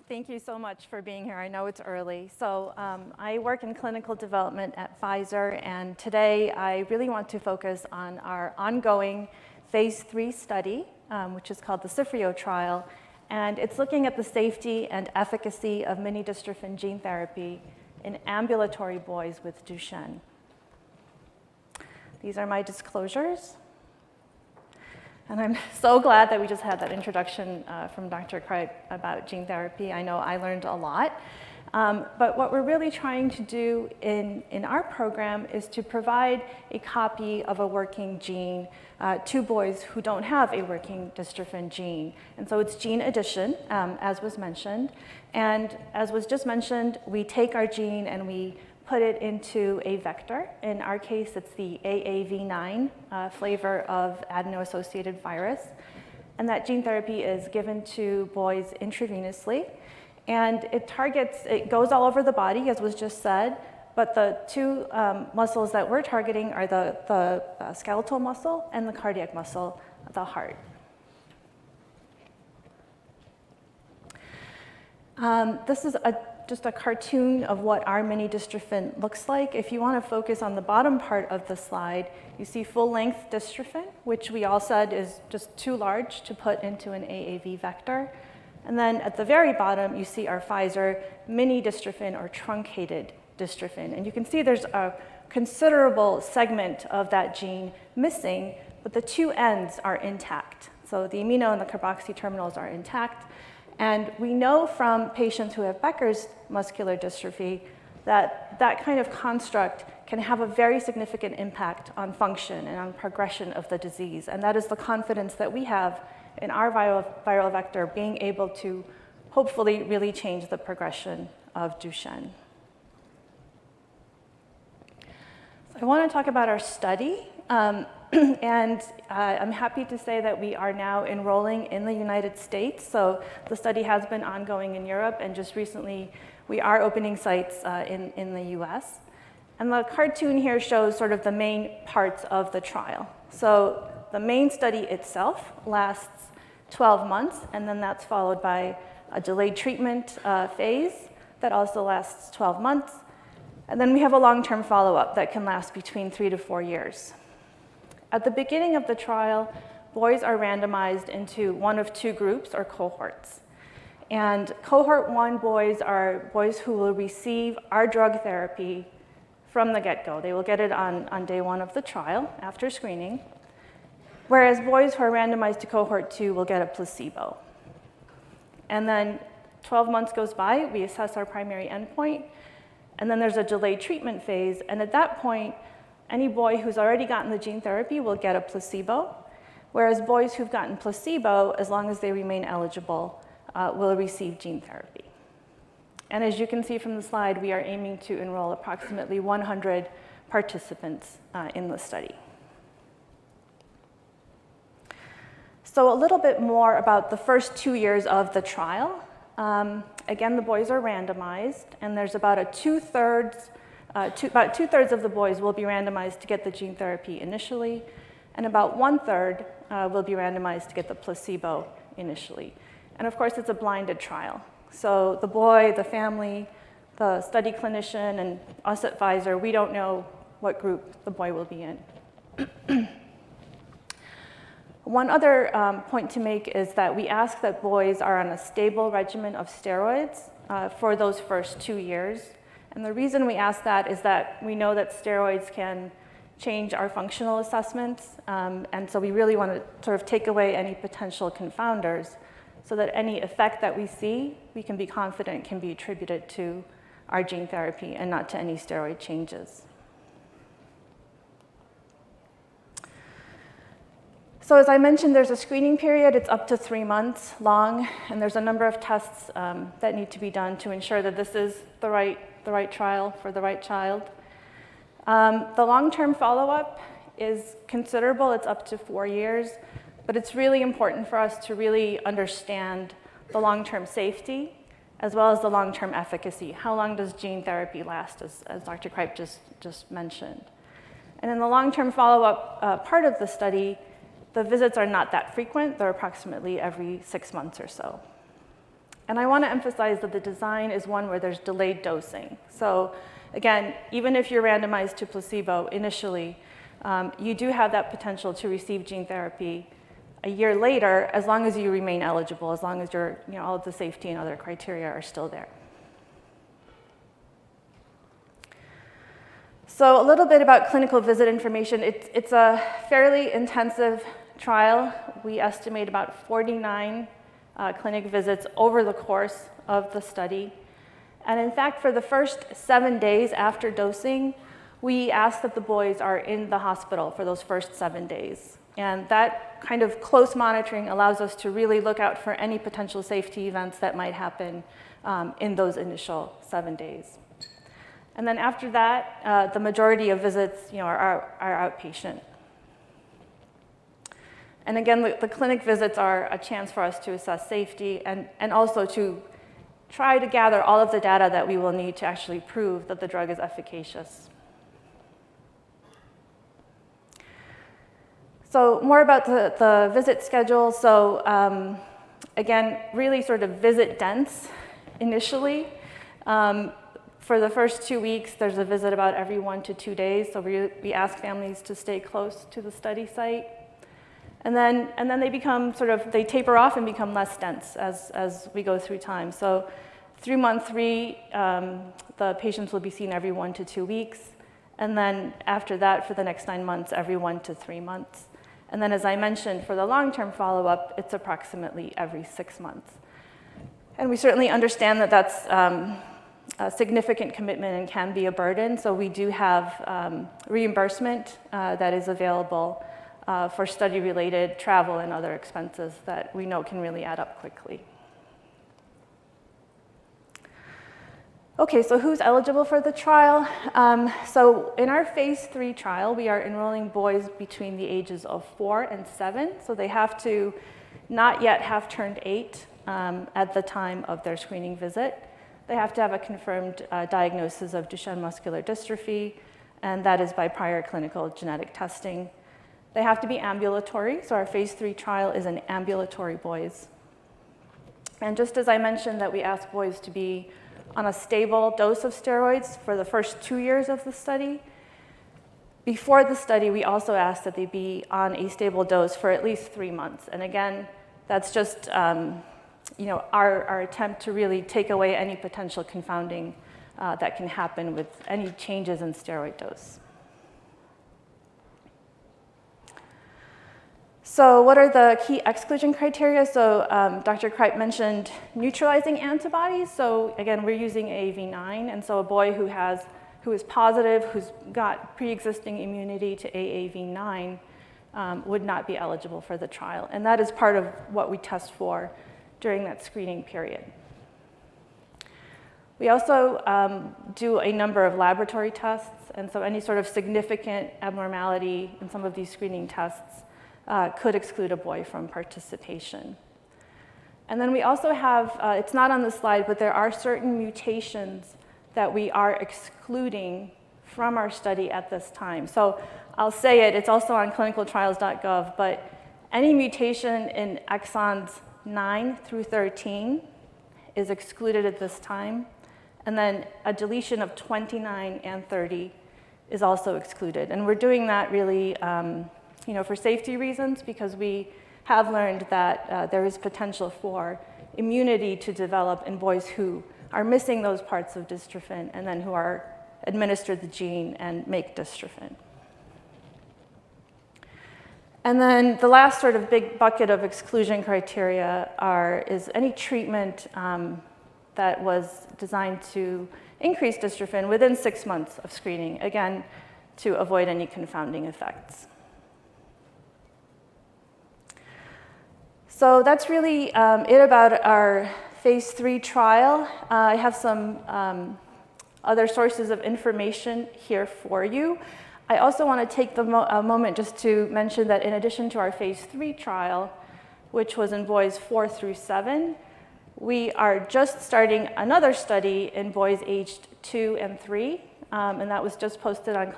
Thank you so much for being here. I know it's early. So I work in clinical development at Pfizer, and today I really want to focus on our ongoing phase 3 study, which is called the CIFRIO trial, and it's looking at the safety and efficacy of mini-dystrophin gene therapy in ambulatory boys with Duchenne. These are my disclosures. And I'm so glad that we just had that introduction from Dr. Kripe about gene therapy. I know I learned a lot. But what we're really trying to do in our program is to provide a copy of a working gene to boys who don't have a working dystrophin gene. And so it's gene addition, as was mentioned. And as was just mentioned, we take our gene and we put it into a vector. In our case, it's the AAV9 flavor of adeno-associated virus. And that gene therapy is given to boys intravenously. And it goes all over the body, as was just said. But the two muscles that we're targeting are the skeletal muscle and the cardiac muscle, the heart. This is just a cartoon of what our mini-dystrophin looks like. If you want to focus on the bottom part of the slide, you see full-length dystrophin, which we all said is just too large to put into an AAV vector. And then at the very bottom, you see our Pfizer mini-dystrophin or truncated dystrophin. And you can see there's a considerable segment of that gene missing, but the two ends are intact. So the amino and the carboxy terminals are intact. And we know from patients who have Becker's muscular dystrophy that that kind of construct can have a very significant impact on function and on progression of the disease. And that is the confidence that we have in our viral vector being able to hopefully really change the progression of Duchenne. So I want to talk about our study. And I'm happy to say that we are now enrolling in the United States. So the study has been ongoing in Europe, and just recently we are opening sites in the US. And the cartoon here shows sort of the main parts of the trial. So the main study itself lasts 12 months, and then that's followed by a delayed treatment phase that also lasts 12 months. And then we have a long-term follow-up that can last between 3 to 4 years. At the beginning of the trial, boys are randomized into one of two groups or cohorts. And cohort 1 boys are boys who will receive our drug therapy from the get-go. They will get it on day 1 of the trial after screening, whereas boys who are randomized to cohort 2 will get a placebo. And then 12 months goes by, we assess our primary endpoint, and then there's a delayed treatment phase, and at that point, any boy who's already gotten the gene therapy will get a placebo, whereas boys who've gotten placebo, as long as they remain eligible, will receive gene therapy. And as you can see from the slide, we are aiming to enroll approximately 100 participants in the study. So a little bit more about the first 2 years of the trial. Again, the boys are randomized, and there's about two-thirds of the boys will be randomized to get the gene therapy initially, and about 1/3 will be randomized to get the placebo initially. And of course, it's a blinded trial. So the boy, the family, the study clinician, and us at Pfizer, we don't know what group the boy will be in. One other point to make is that we ask that boys are on a stable regimen of steroids for those first 2 years. And the reason we ask that is that we know that steroids can change our functional assessments, and so we really want to sort of take away any potential confounders so that any effect that we see, we can be confident can be attributed to our gene therapy and not to any steroid changes. So as I mentioned, there's a screening period. It's up to 3 months long, and there's a number of tests that need to be done to ensure that this is the right trial for the right child. The long-term follow-up is considerable. It's up to 4 years, but it's really important for us to really understand the long-term safety as well as the long-term efficacy. How long does gene therapy last, as Dr. Kripe just mentioned? And in the long-term follow-up part of the study, the visits are not that frequent. They're approximately every 6 months or so. And I want to emphasize that the design is one where there's delayed dosing. So again, even if you're randomized to placebo initially, you do have that potential to receive gene therapy a year later, as long as you remain eligible, as long as all of the safety and other criteria are still there. So a little bit about clinical visit information. It's a fairly intensive trial. We estimate about 49 clinic visits over the course of the study. And in fact, for the first 7 days after dosing, we ask that the boys are in the hospital for those first 7 days. And that kind of close monitoring allows us to really look out for any potential safety events that might happen in those initial 7 days. And then after that, the majority of visits are outpatient. And again, the clinic visits are a chance for us to assess safety and also to try to gather all of the data that we will need to actually prove that the drug is efficacious. So more about the visit schedule. So again, really sort of visit dense initially. For the first 2 weeks, there's a visit about every 1 to 2 days. So we ask families to stay close to the study site. And then they become they taper off and become less dense as we go through time. So through month 3, the patients will be seen every 1 to 2 weeks. And then after that, for the next 9 months, every 1 to 3 months. And then as I mentioned, for the long-term follow-up, it's approximately every 6 months. And we certainly understand that that's a significant commitment and can be a burden. So we do have reimbursement that is available for study-related travel and other expenses that we know can really add up quickly. Okay, so who's eligible for the trial? So in our phase 3 trial, we are enrolling boys between the ages of 4 and 7. So they have to not yet have turned 8 at the time of their screening visit. They have to have a confirmed diagnosis of Duchenne muscular dystrophy, and that is by prior clinical genetic testing. They have to be ambulatory, so our phase 3 trial is in ambulatory boys. And just as I mentioned that we ask boys to be on a stable dose of steroids for the first 2 years of the study, before the study, we also ask that they be on a stable dose for at least 3 months. And again, that's just our attempt to really take away any potential confounding that can happen with any changes in steroid dose. So what are the key exclusion criteria? So Dr. Kripe mentioned neutralizing antibodies. So again, we're using AAV9, and so a boy who is positive, who's got pre-existing immunity to AAV9 would not be eligible for the trial. And that is part of what we test for during that screening period. We also do a number of laboratory tests, and so any sort of significant abnormality in some of these screening tests could exclude a boy from participation. And then we also have, it's not on the slide, but there are certain mutations that we are excluding from our study at this time. So I'll say it's also on clinicaltrials.gov, but any mutation in exons 9 through 13 is excluded at this time. And then a deletion of 29 and 30 is also excluded. And we're doing that really for safety reasons, because we have learned that there is potential for immunity to develop in boys who are missing those parts of dystrophin and then who are administered the gene and make dystrophin. And then the last sort of big bucket of exclusion criteria is any treatment that was designed to increase dystrophin within 6 months of screening, again, to avoid any confounding effects. So that's really it about our phase 3 trial. I have some other sources of information here for you. I also want to take a moment just to mention that in addition to our phase 3 trial, which was in boys 4 through 7, we are just starting another study in boys aged 2 and 3, and that was just posted on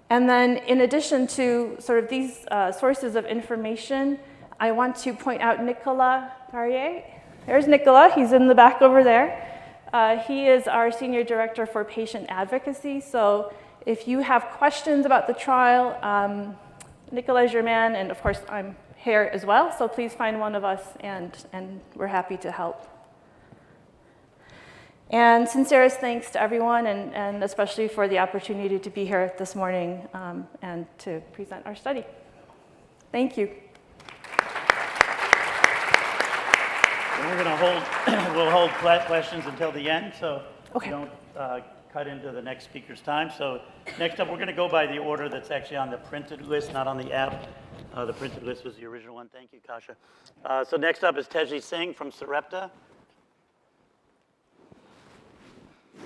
And then in addition to sort of these sources of information, I want to point out Nicolas Carrier. There's Nicolas, he's in the back over there. He is our Senior Director for Patient Advocacy. So if you have questions about the trial, Nicolas is your man, and of course I'm here as well. So please find one of us, and we're happy to help. And sincerest thanks to everyone, and especially for the opportunity to be here this morning and to present our study. Thank you. We're going to we'll hold questions until the end, so Okay. we don't cut into the next speaker's time. So next up, we're going to go by the order that's actually on the printed list, not on the app. The printed list was the original one. Thank you, Kasia. So next up is Teji Singh from Sarepta.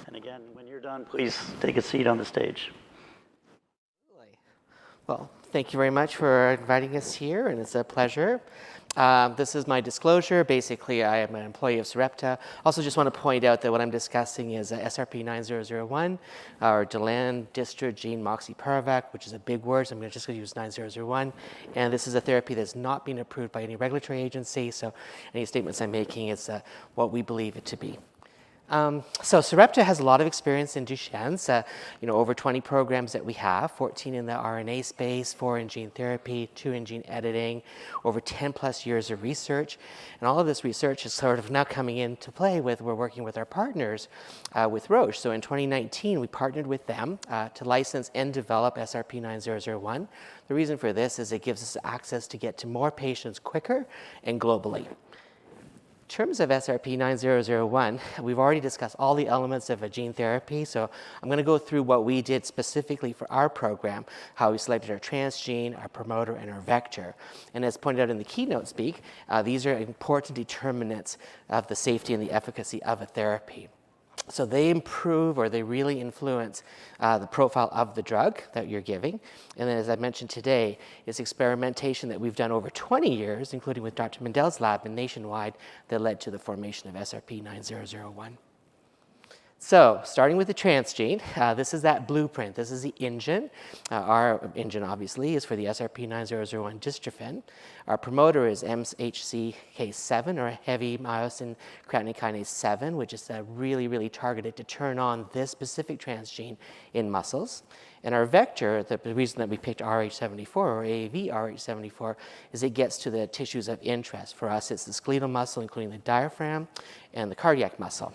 And again, when you're done, please take a seat on the stage. Well, thank you very much for inviting us here, and it's a pleasure. This is my disclosure. Basically, I am an employee of Sarepta. Also, just want to point out that what I'm discussing is SRP-9001, or Duchenne Dystrophin gene moxipiravac, which is a big word, so I'm just going to use 9001. And this is a therapy that's not been approved by any regulatory agency, so any statements I'm making is what we believe it to be. So Sarepta has a lot of experience in Duchenne's, over 20 programs that we have, 14 in the RNA space, 4 in gene therapy, 2 in gene editing, over 10 plus years of research. And all of this research is sort of now coming into play we're working with our partners with Roche. So in 2019, we partnered with them to license and develop SRP-9001. The reason for this is it gives us access to get to more patients quicker and globally. In terms of SRP-9001, we've already discussed all the elements of a gene therapy, so I'm going to go through what we did specifically for our program, how we selected our transgene, our promoter, and our vector. And as pointed out in the keynote speak, these are important determinants of the safety and the efficacy of a therapy. So they improve, or they really influence the profile of the drug that you're giving. And then, as I mentioned today, it's experimentation that we've done over 20 years, including with Dr. Mendel's lab and nationwide, that led to the formation of SRP-9001. So, starting with the transgene, this is that blueprint. This is the engine. Our engine, obviously, is for the SRP-9001 dystrophin. Our promoter is MHCK7, or heavy myosin creatine kinase 7, which is really, really targeted to turn on this specific transgene in muscles. And our vector, the reason that we picked RH74 or AAV-RH74 is it gets to the tissues of interest. For us, it's the skeletal muscle, including the diaphragm and the cardiac muscle.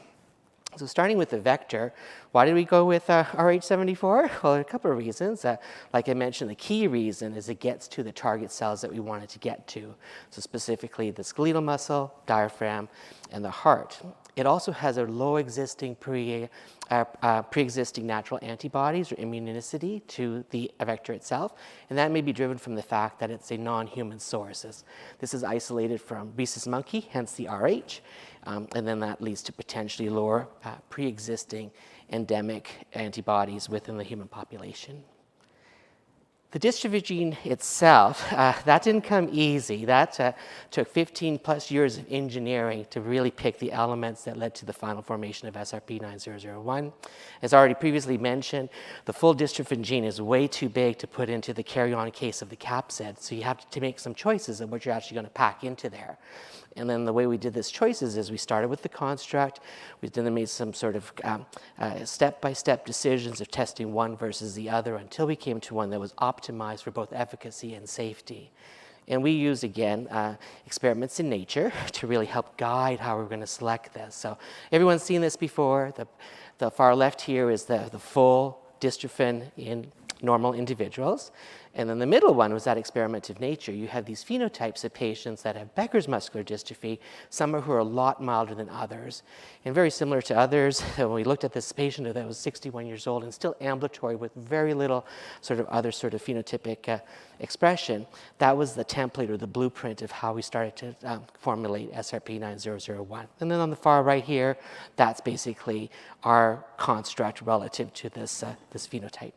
So starting with the vector, why did we go with RH74? Well, a couple of reasons. Like I mentioned, the key reason is it gets to the target cells that we wanted to get to. So specifically the skeletal muscle, diaphragm, and the heart. It also has a low existing pre-existing natural antibodies or immunogenicity to the vector itself, and that may be driven from the fact that it's a non-human source. This is isolated from rhesus monkey, hence the RH, and then that leads to potentially lower pre-existing endemic antibodies within the human population. The dystrophin gene itself, that didn't come easy. That took 15 plus years of engineering to really pick the elements that led to the final formation of SRP-9001. As already previously mentioned, the full dystrophin gene is way too big to put into the carry-on case of the capsid, so you have to make some choices of what you're actually going to pack into there. And then the way we did this choices is we started with the construct. We then made some sort of step-by-step decisions of testing one versus the other until we came to one that was optimized for both efficacy and safety. And we used, again, experiments in nature to really help guide how we're going to select this. So everyone's seen this before. The far left here is the full dystrophin in normal individuals. And then the middle one was that experiment of nature. You have these phenotypes of patients that have Becker's muscular dystrophy, some who are a lot milder than others. And very similar to others, when we looked at this patient that was 61 years old and still ambulatory with very little sort of other sort of phenotypic expression, that was the template or the blueprint of how we started to formulate SRP-9001. And then on the far right here, that's basically our construct relative to this phenotype.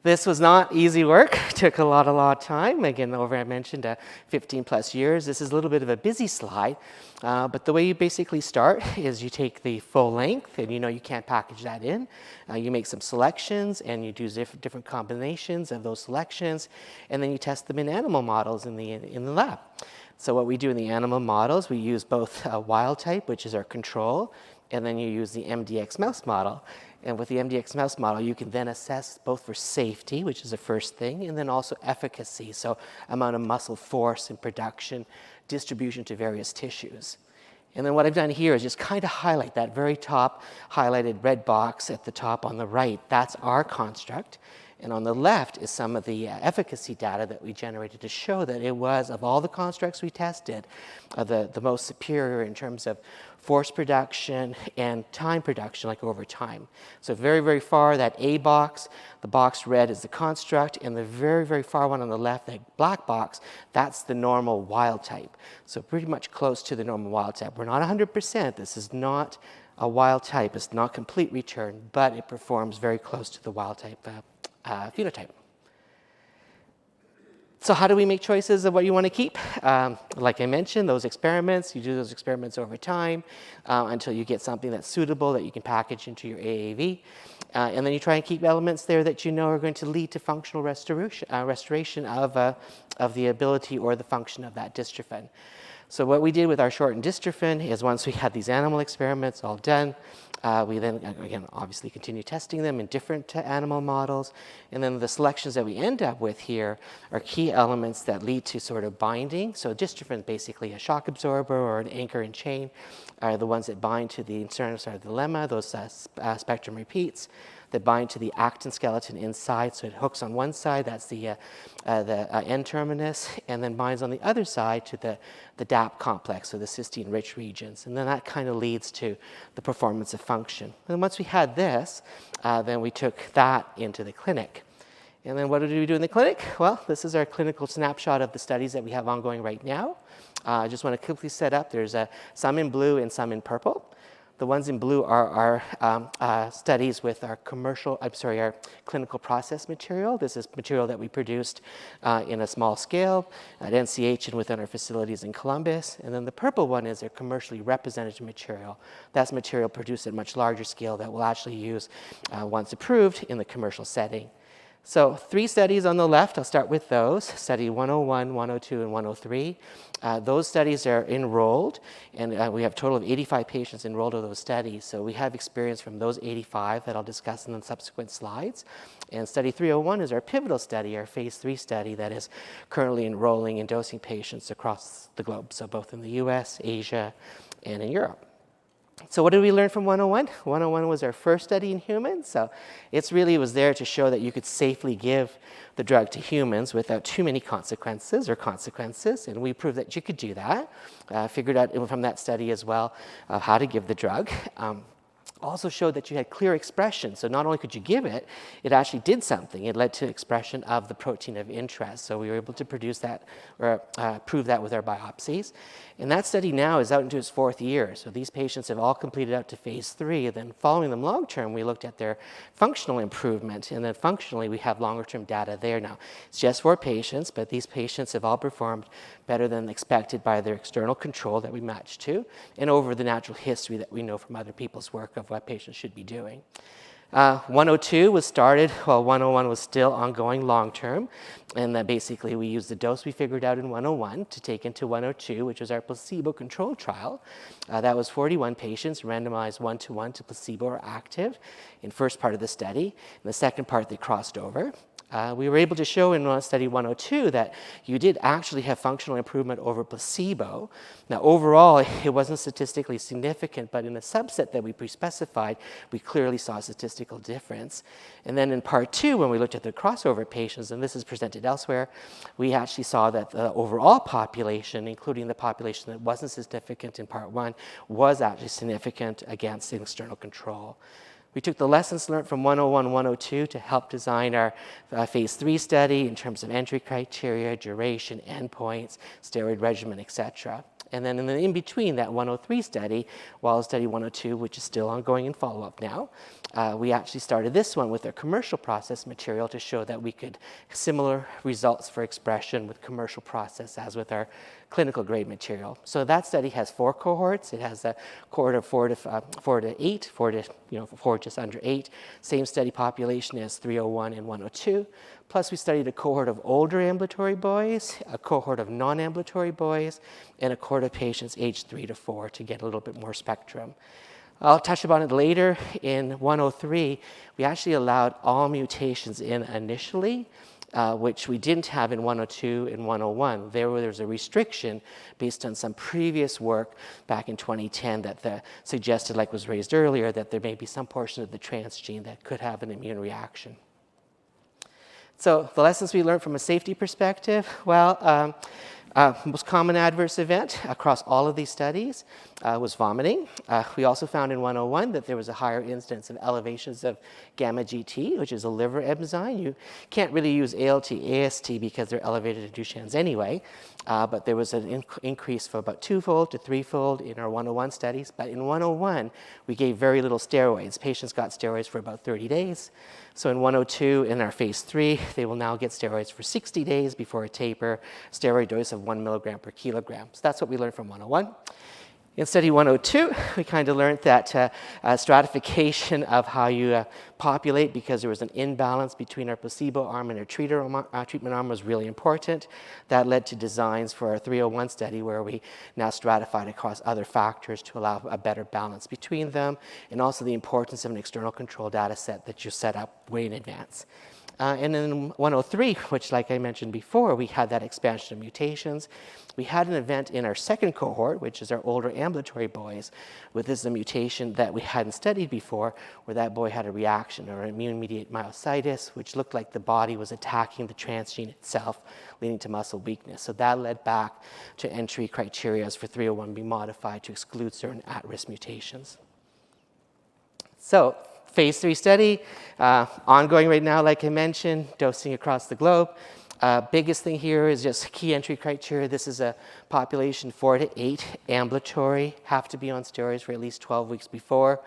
This was not easy work. It took a lot of time. Again, I mentioned 15 plus years. This is a little bit of a busy slide, but the way you basically start is you take the full length, and you can't package that in. You make some selections, and you do different combinations of those selections, and then you test them in animal models in the lab. So what we do in the animal models, we use both wild type, which is our control, and then you use the MDX mouse model. And with the MDX mouse model, you can then assess both for safety, which is the first thing, and then also efficacy, so amount of muscle force and production, distribution to various tissues. And then what I've done here is just kind of highlight that very top highlighted red box at the top on the right. That's our construct. And on the left is some of the efficacy data that we generated to show that it was, of all the constructs we tested, the most superior in terms of force production and time production, like over time. So very, very far, that A box, the box red is the construct, and the very, very far one on the left, that black box, that's the normal wild type. So pretty much close to the normal wild type. We're not 100%. This is not a wild type. It's not complete return, but it performs very close to the wild type phenotype. So how do we make choices of what you want to keep? Like I mentioned, those experiments, you do those experiments over time until you get something that's suitable that you can package into your AAV. And then you try and keep elements there that you know are going to lead to functional restoration of the ability or the function of that dystrophin. So what we did with our shortened dystrophin is once we had these animal experiments all done, we then, again, obviously continue testing them in different animal models. And then the selections that we end up with here are key elements that lead to sort of binding. So dystrophin is basically a shock absorber or an anchor and chain are the ones that bind to the sternocleidomastoid lemma, those spectrum repeats that bind to the actin skeleton inside. So it hooks on one side, that's the N-terminus, and then binds on the other side to the DAP complex, so the cysteine-rich regions. And then that kind of leads to the performance of function. And once we had this, then we took that into the clinic. And then what did we do in the clinic? Well, this is our clinical snapshot of the studies that we have ongoing right now. I just want to quickly set up, there's some in blue and some in purple. The ones in blue are our studies with our our clinical process material. This is material that we produced in a small scale at NCH and within our facilities in Columbus. And then the purple one is our commercially representative material. That's material produced at a much larger scale that we'll actually use once approved in the commercial setting. So 3 studies on the left, I'll start with those, study 101, 102, and 103. Those studies are enrolled, and we have a total of 85 patients enrolled in those studies. So we have experience from those 85 that I'll discuss in the subsequent slides. And study 301 is our pivotal study, our phase 3 study that is currently enrolling and dosing patients across the globe, so both in the US, Asia, and in Europe. So what did we learn from 101? 101 was our first study in humans, so it was there to show that you could safely give the drug to humans without too many consequences, and we proved that you could do that. Figured out from that study as well how to give the drug. Also showed that you had clear expression. So not only could you give it, it actually did something. It led to expression of the protein of interest. So we were able to produce that or prove that with our biopsies. And that study now is out into its 4th year. So these patients have all completed out to phase 3. And then following them long term, we looked at their functional improvement. And then functionally, we have longer term data there now. It's just 4 patients, but these patients have all performed better than expected by their external control that we matched to and over the natural history that we know from other people's work of what patients should be doing. 102 was started while 101 was still ongoing long term, and then basically we used the dose we figured out in 101 to take into 102, which was our placebo-controlled trial. That was 41 patients randomized 1-to-1 to placebo or active in first part of the study. In the second part, they crossed over. We were able to show in study 102 that you did actually have functional improvement over placebo. Now, overall, it wasn't statistically significant, but in a subset that we pre-specified, we clearly saw a statistical difference. And then in part 2, when we looked at the crossover patients, and this is presented elsewhere, we actually saw that the overall population, including the population that wasn't significant in part 1, was actually significant against external control. We took the lessons learned from 101, 102 to help design our phase 3 study in terms of entry criteria, duration, endpoints, steroid regimen, etc. And then in between that 103 study, while study 102, which is still ongoing in follow-up now, we actually started this one with a commercial process material to show that we could similar results for expression with commercial process as with our clinical grade material. So that study has 4 cohorts. It has a cohort of 4 to 8, 4 just under 8. Same study population as 301 and 102. Plus, we studied a cohort of older ambulatory boys, a cohort of non-ambulatory boys, and a cohort of patients aged 3 to 4 to get a little bit more spectrum. I'll touch upon it later. In 103, we actually allowed all mutations in initially, which we didn't have in 102 and 101. There was a restriction based on some previous work back in 2010 that suggested, like was raised earlier, that there may be some portion of the transgene that could have an immune reaction. So the lessons we learned from a safety perspective, well, most common adverse event across all of these studies was vomiting. We also found in 101 that there was a higher incidence of elevations of gamma GT, which is a liver enzyme. You can't really use ALT, AST because they're elevated in Duchenne's anyway, but there was an increase for about 2-fold to 3-fold in our 101 studies. But in 101, we gave very little steroids. Patients got steroids for about 30 days. So in 102, in our phase 3, they will now get steroids for 60 days before a taper, steroid dose of 1 milligram per kilogram. So that's what we learned from 101. In study 102, we kind of learned that stratification of how you populate, because there was an imbalance between our placebo arm and our treatment arm, was really important. That led to designs for our 301 study where we now stratified across other factors to allow a better balance between them, and also the importance of an external control data set that you set up way in advance. And in 103, which like I mentioned before, we had that expansion of mutations. We had an event in our second cohort, which is our older ambulatory boys, with this a mutation that we hadn't studied before, where that boy had a reaction or immune-mediated myositis, which looked like the body was attacking the transgene itself, leading to muscle weakness. So that led back to entry criteria for 301 be modified to exclude certain at-risk mutations. So, phase 3 study, ongoing right now, like I mentioned, dosing across the globe. Biggest thing here is just key entry criteria. This is a population 4 to 8 ambulatory, have to be on steroids for at least 12 weeks before.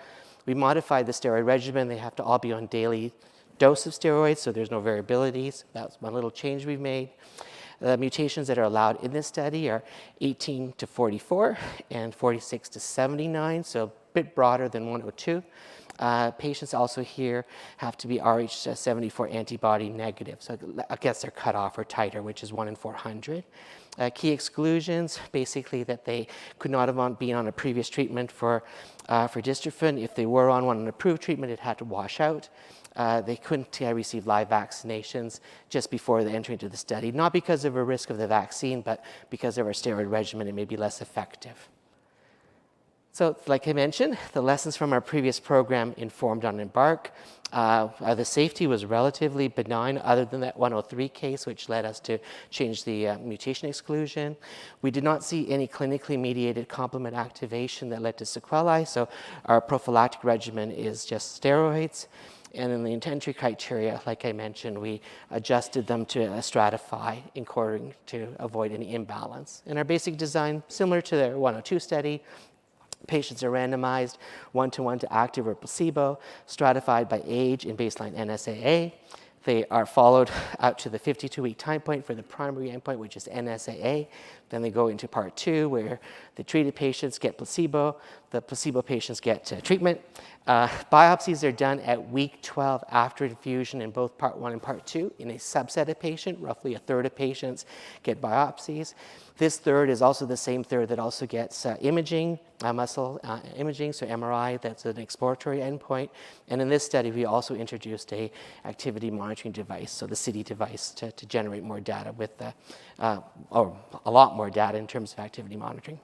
We modified the steroid regimen. They have to all be on daily dose of steroids, so there's no variabilities. That's one little change we've made. The mutations that are allowed in this study are 18 to 44 and 46 to 79, so a bit broader than 102. Patients also here have to be Rh74 antibody negative, so I guess they're cut off or titer, which is 1 in 400. Key exclusions, basically that they could not have been on a previous treatment for dystrophin. If they were on an approved treatment, it had to wash out. They couldn't receive live vaccinations just before the entry into the study, not because of a risk of the vaccine, but because of our steroid regimen, it may be less effective. So, like I mentioned, the lessons from our previous program informed on EMBARK. The safety was relatively benign, other than that 103 case, which led us to change the mutation exclusion. We did not see any clinically mediated complement activation that led to sequelae, so our prophylactic regimen is just steroids. And in the entry criteria, like I mentioned, we adjusted them to stratify in order to avoid any imbalance. And our basic design, similar to the 102 study, patients are randomized 1-to-1 to active or placebo, stratified by age and baseline NSAA. They are followed out to the 52-week time point for the primary endpoint, which is NSAA. Then they go into part 2, where the treated patients get placebo, the placebo patients get treatment. Biopsies are done at week 12 after infusion in both part 1 and part 2. In a subset of patients, roughly a third of patients get biopsies. This third is also the same third that also gets imaging, muscle imaging, so MRI, that's an exploratory endpoint. And in this study, we also introduced a activity monitoring device, so the CITI device, to generate more data with, or a lot more data in terms of activity monitoring.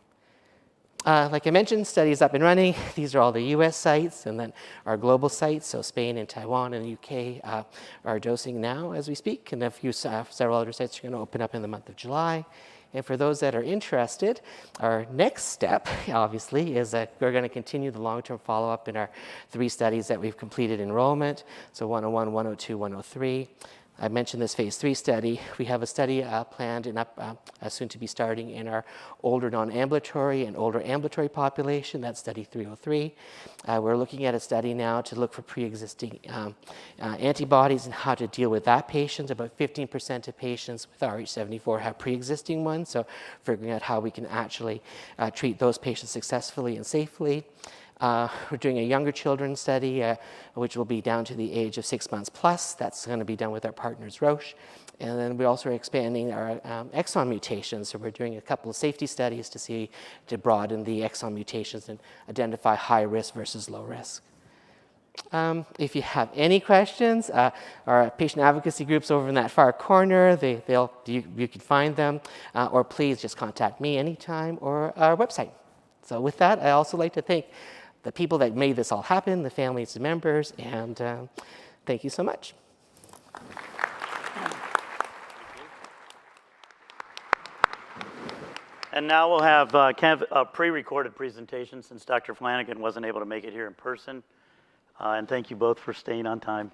Like I mentioned, study is up and running. These are all the US sites, and then our global sites, so Spain and Taiwan and the UK are dosing now as we speak, and several other sites are going to open up in the month of July. And for those that are interested, our next step, obviously, is that we're going to continue the long-term follow-up in our 3 studies that we've completed enrollment, so 101, 102, 103. I mentioned this phase 3 study. We have a study planned and soon to be starting in our older non-ambulatory and older ambulatory population. That's study 303. We're looking at a study now to look for pre-existing antibodies and how to deal with that patient. About 15% of patients with Rh74 have pre-existing ones, so figuring out how we can actually treat those patients successfully and safely. We're doing a younger children study, which will be down to the age of 6 months plus. That's going to be done with our partners, Roche. And then we also are expanding our exon mutations. So we're doing a couple of safety studies to broaden the exon mutations and identify high risk versus low risk. If you have any questions, our patient advocacy groups over in that far corner, you can find them, or please just contact me anytime or our website. So with that, I also like to thank the people that made this all happen, the families and members, and thank you so much. And now we'll have kind of a pre-recorded presentation since Dr. Flanigan wasn't able to make it here in person. And thank you both for staying on time.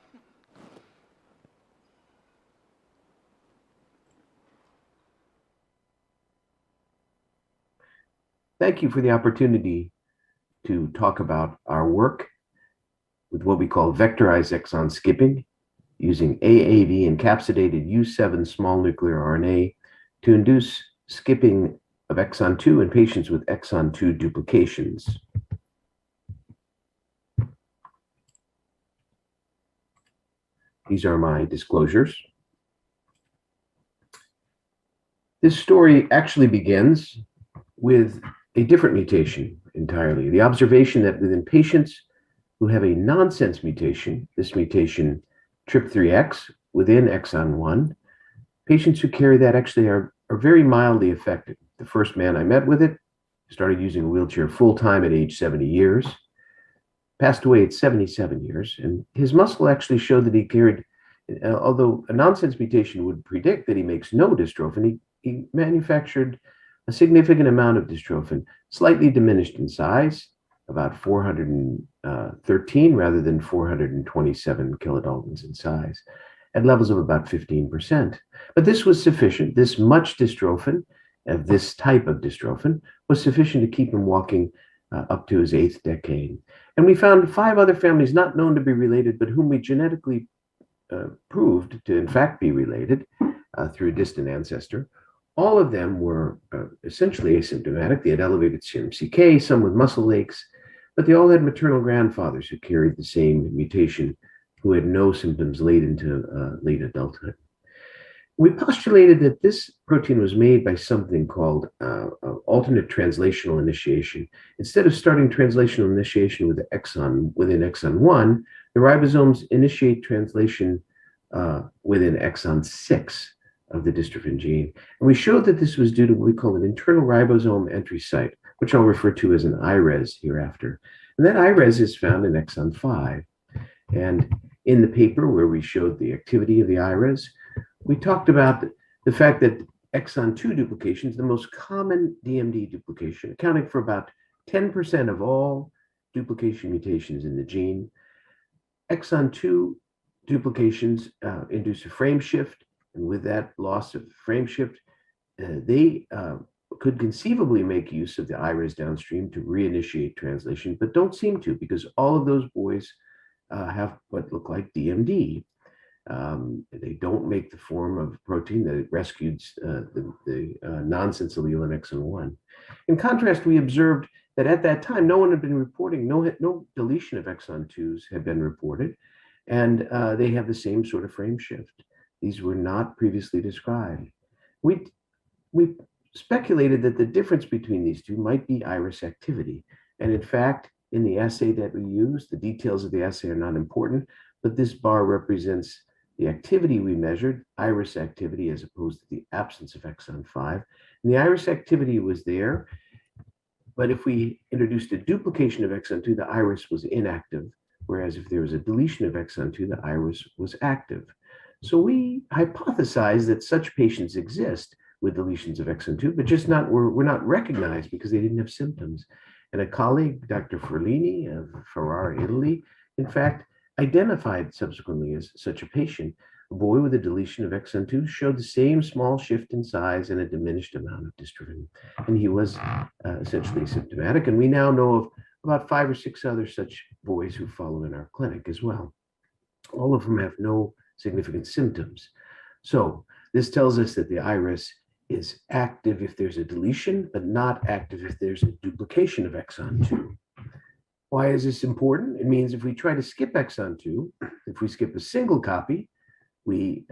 Thank you for the opportunity to talk about our work with what we call vectorized exon skipping, using AAV encapsulated U7 small nuclear RNA to induce skipping of exon 2 in patients with exon 2 duplications. These are my disclosures. This story actually begins with a different mutation entirely. The observation that within patients who have a nonsense mutation, this mutation TRP3X within exon 1, patients who carry that actually are very mildly affected. The first man I met with it started using a wheelchair full-time at age 70 years, passed away at 77 years, and his muscle actually showed that he carried, although a nonsense mutation would predict that he makes no dystrophin, he manufactured a significant amount of dystrophin, slightly diminished in size, about 413 rather than 427 kilodaltons in size, at levels of about 15%. But this was sufficient. This much dystrophin, of this type of dystrophin, was sufficient to keep him walking up to his 8th decade. And we found 5 other families not known to be related, but whom we genetically proved to in fact be related through a distant ancestor. All of them were essentially asymptomatic. They had elevated serum CK, some with muscle aches, but they all had maternal grandfathers who carried the same mutation, who had no symptoms late into late adulthood. We postulated that this protein was made by something called alternate translational initiation. Instead of starting translational initiation with the exon within exon 1, the ribosomes initiate translation within exon 6 of the dystrophin gene. And we showed that this was due to what we call an internal ribosome entry site, which I'll refer to as an IRES hereafter. And that IRES is found in exon 5. And in the paper where we showed the activity of the IRES, we talked about the fact that exon 2 duplication is the most common DMD duplication, accounting for about 10% of all duplication mutations in the gene. Exon 2 duplications induce a frame shift, and with that loss of frame shift, they could conceivably make use of the IRES downstream to reinitiate translation, but don't seem to, because all of those boys have what look like DMD. They don't make the form of protein that rescues the nonsense allele in exon 1. In contrast, we observed that at that time, no one had been reporting, no deletion of exon 2s had been reported, and they have the same sort of frame shift. These were not previously described. We speculated that the difference between these two might be IRES activity. And in fact, in the assay that we use, the details of the assay are not important, but this bar represents the activity we measured, IRES activity, as opposed to the absence of exon 5. And the IRES activity was there, but if we introduced a duplication of exon 2, the IRES was inactive, whereas if there was a deletion of exon 2, the IRES was active. So we hypothesized that such patients exist with deletions of exon 2, but just were not recognized because they didn't have symptoms. And a colleague, Dr. Ferlini of Ferrara, Italy, in fact, identified subsequently as such a patient a boy with a deletion of exon 2 showed the same small shift in size and a diminished amount of dystrophin. And he was essentially symptomatic. And we now know of about 5 or 6 other such boys who follow in our clinic as well. All of them have no significant symptoms. So this tells us that the iris is active if there's a deletion, but not active if there's a duplication of exon 2. Why is this important? It means if we try to skip exon 2, if we skip a single copy, we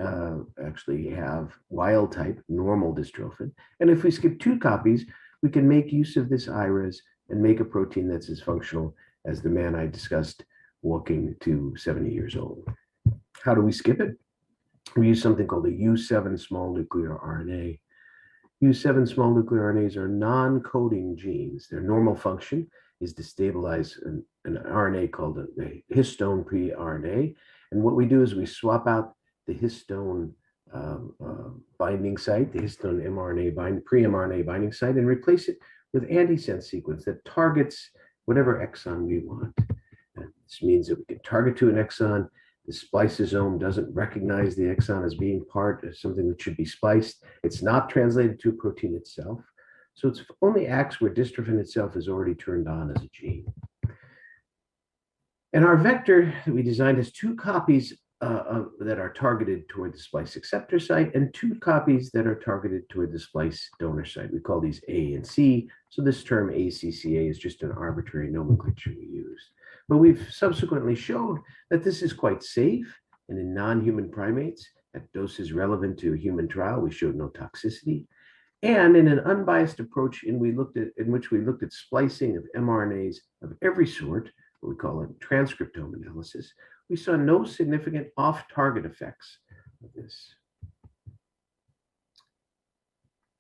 actually have wild type normal dystrophin. And if we skip 2 copies, we can make use of this iris and make a protein that's as functional as the man I discussed walking to 70 years old. How do we skip it? We use something called a U7 small nuclear RNA. U7 small nuclear RNAs are non-coding genes. Their normal function is to stabilize an RNA called the histone pre-RNA. And what we do is we swap out the histone binding site, the histone mRNA pre-mRNA binding site, and replace it with antisense sequence that targets whatever exon we want. And this means that we can target to an exon. The spliceosome doesn't recognize the exon as being part of something that should be spliced. It's not translated to a protein itself. So it only acts where dystrophin itself is already turned on as a gene. And our vector that we designed has 2 copies that are targeted toward the splice acceptor site and 2 copies that are targeted toward the splice donor site. We call these A and C. So this term ACCA is just an arbitrary nomenclature we use. But we've subsequently showed that this is quite safe, and in non-human primates at doses relevant to a human trial, we showed no toxicity. And in an unbiased approach in which we looked at splicing of mRNAs of every sort, what we call a transcriptome analysis, we saw no significant off-target effects of this.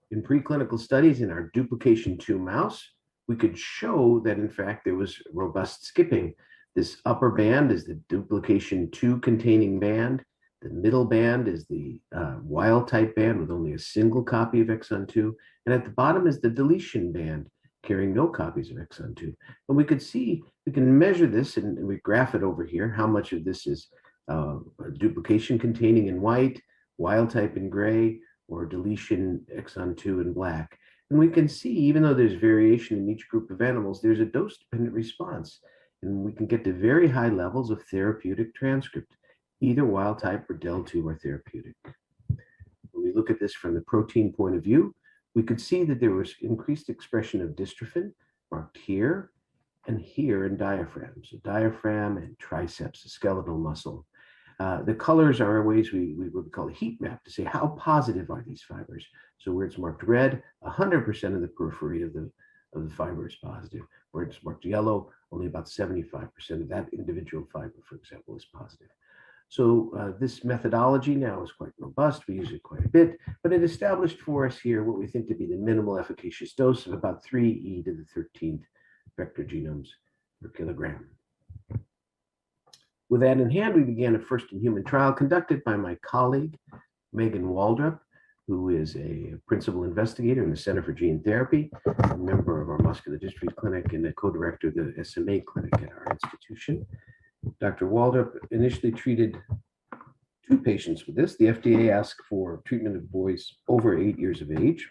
In preclinical studies in our duplication 2 mouse, we could show that in fact there was robust skipping. This upper band is the duplication 2 containing band. The middle band is the wild type band with only a single copy of exon 2. And at the bottom is the deletion band carrying no copies of exon 2. And we could see, we can measure this and we graph it over here, how much of this is duplication containing in white, wild type in gray, or deletion exon 2 in black. And we can see, even though there's variation in each group of animals, there's a dose-dependent response. And we can get to very high levels of therapeutic transcript. Either wild type or del2 are therapeutic. When we look at this from the protein point of view, we could see that there was increased expression of dystrophin marked here and here in diaphragm. So diaphragm and triceps, the skeletal muscle. The colors are ways we would call a heat map to say how positive are these fibers. So where it's marked red, 100% of the periphery of the fiber is positive. Where it's marked yellow, only about 75% of that individual fiber, for example, is positive. So this methodology now is quite robust. We use it quite a bit, but it established for us here what we think to be the minimal efficacious dose of about 3e to the 13th vector genomes per kilogram. With that in hand, we began a first-in-human trial conducted by my colleague, Megan Waldrop, who is a principal investigator in the Center for Gene Therapy, a member of our muscular dystrophy clinic, and a co-director of the SMA clinic at our institution. Dr. Waldrop initially treated 2 patients with this. The FDA asked for treatment of boys over 8 years of age.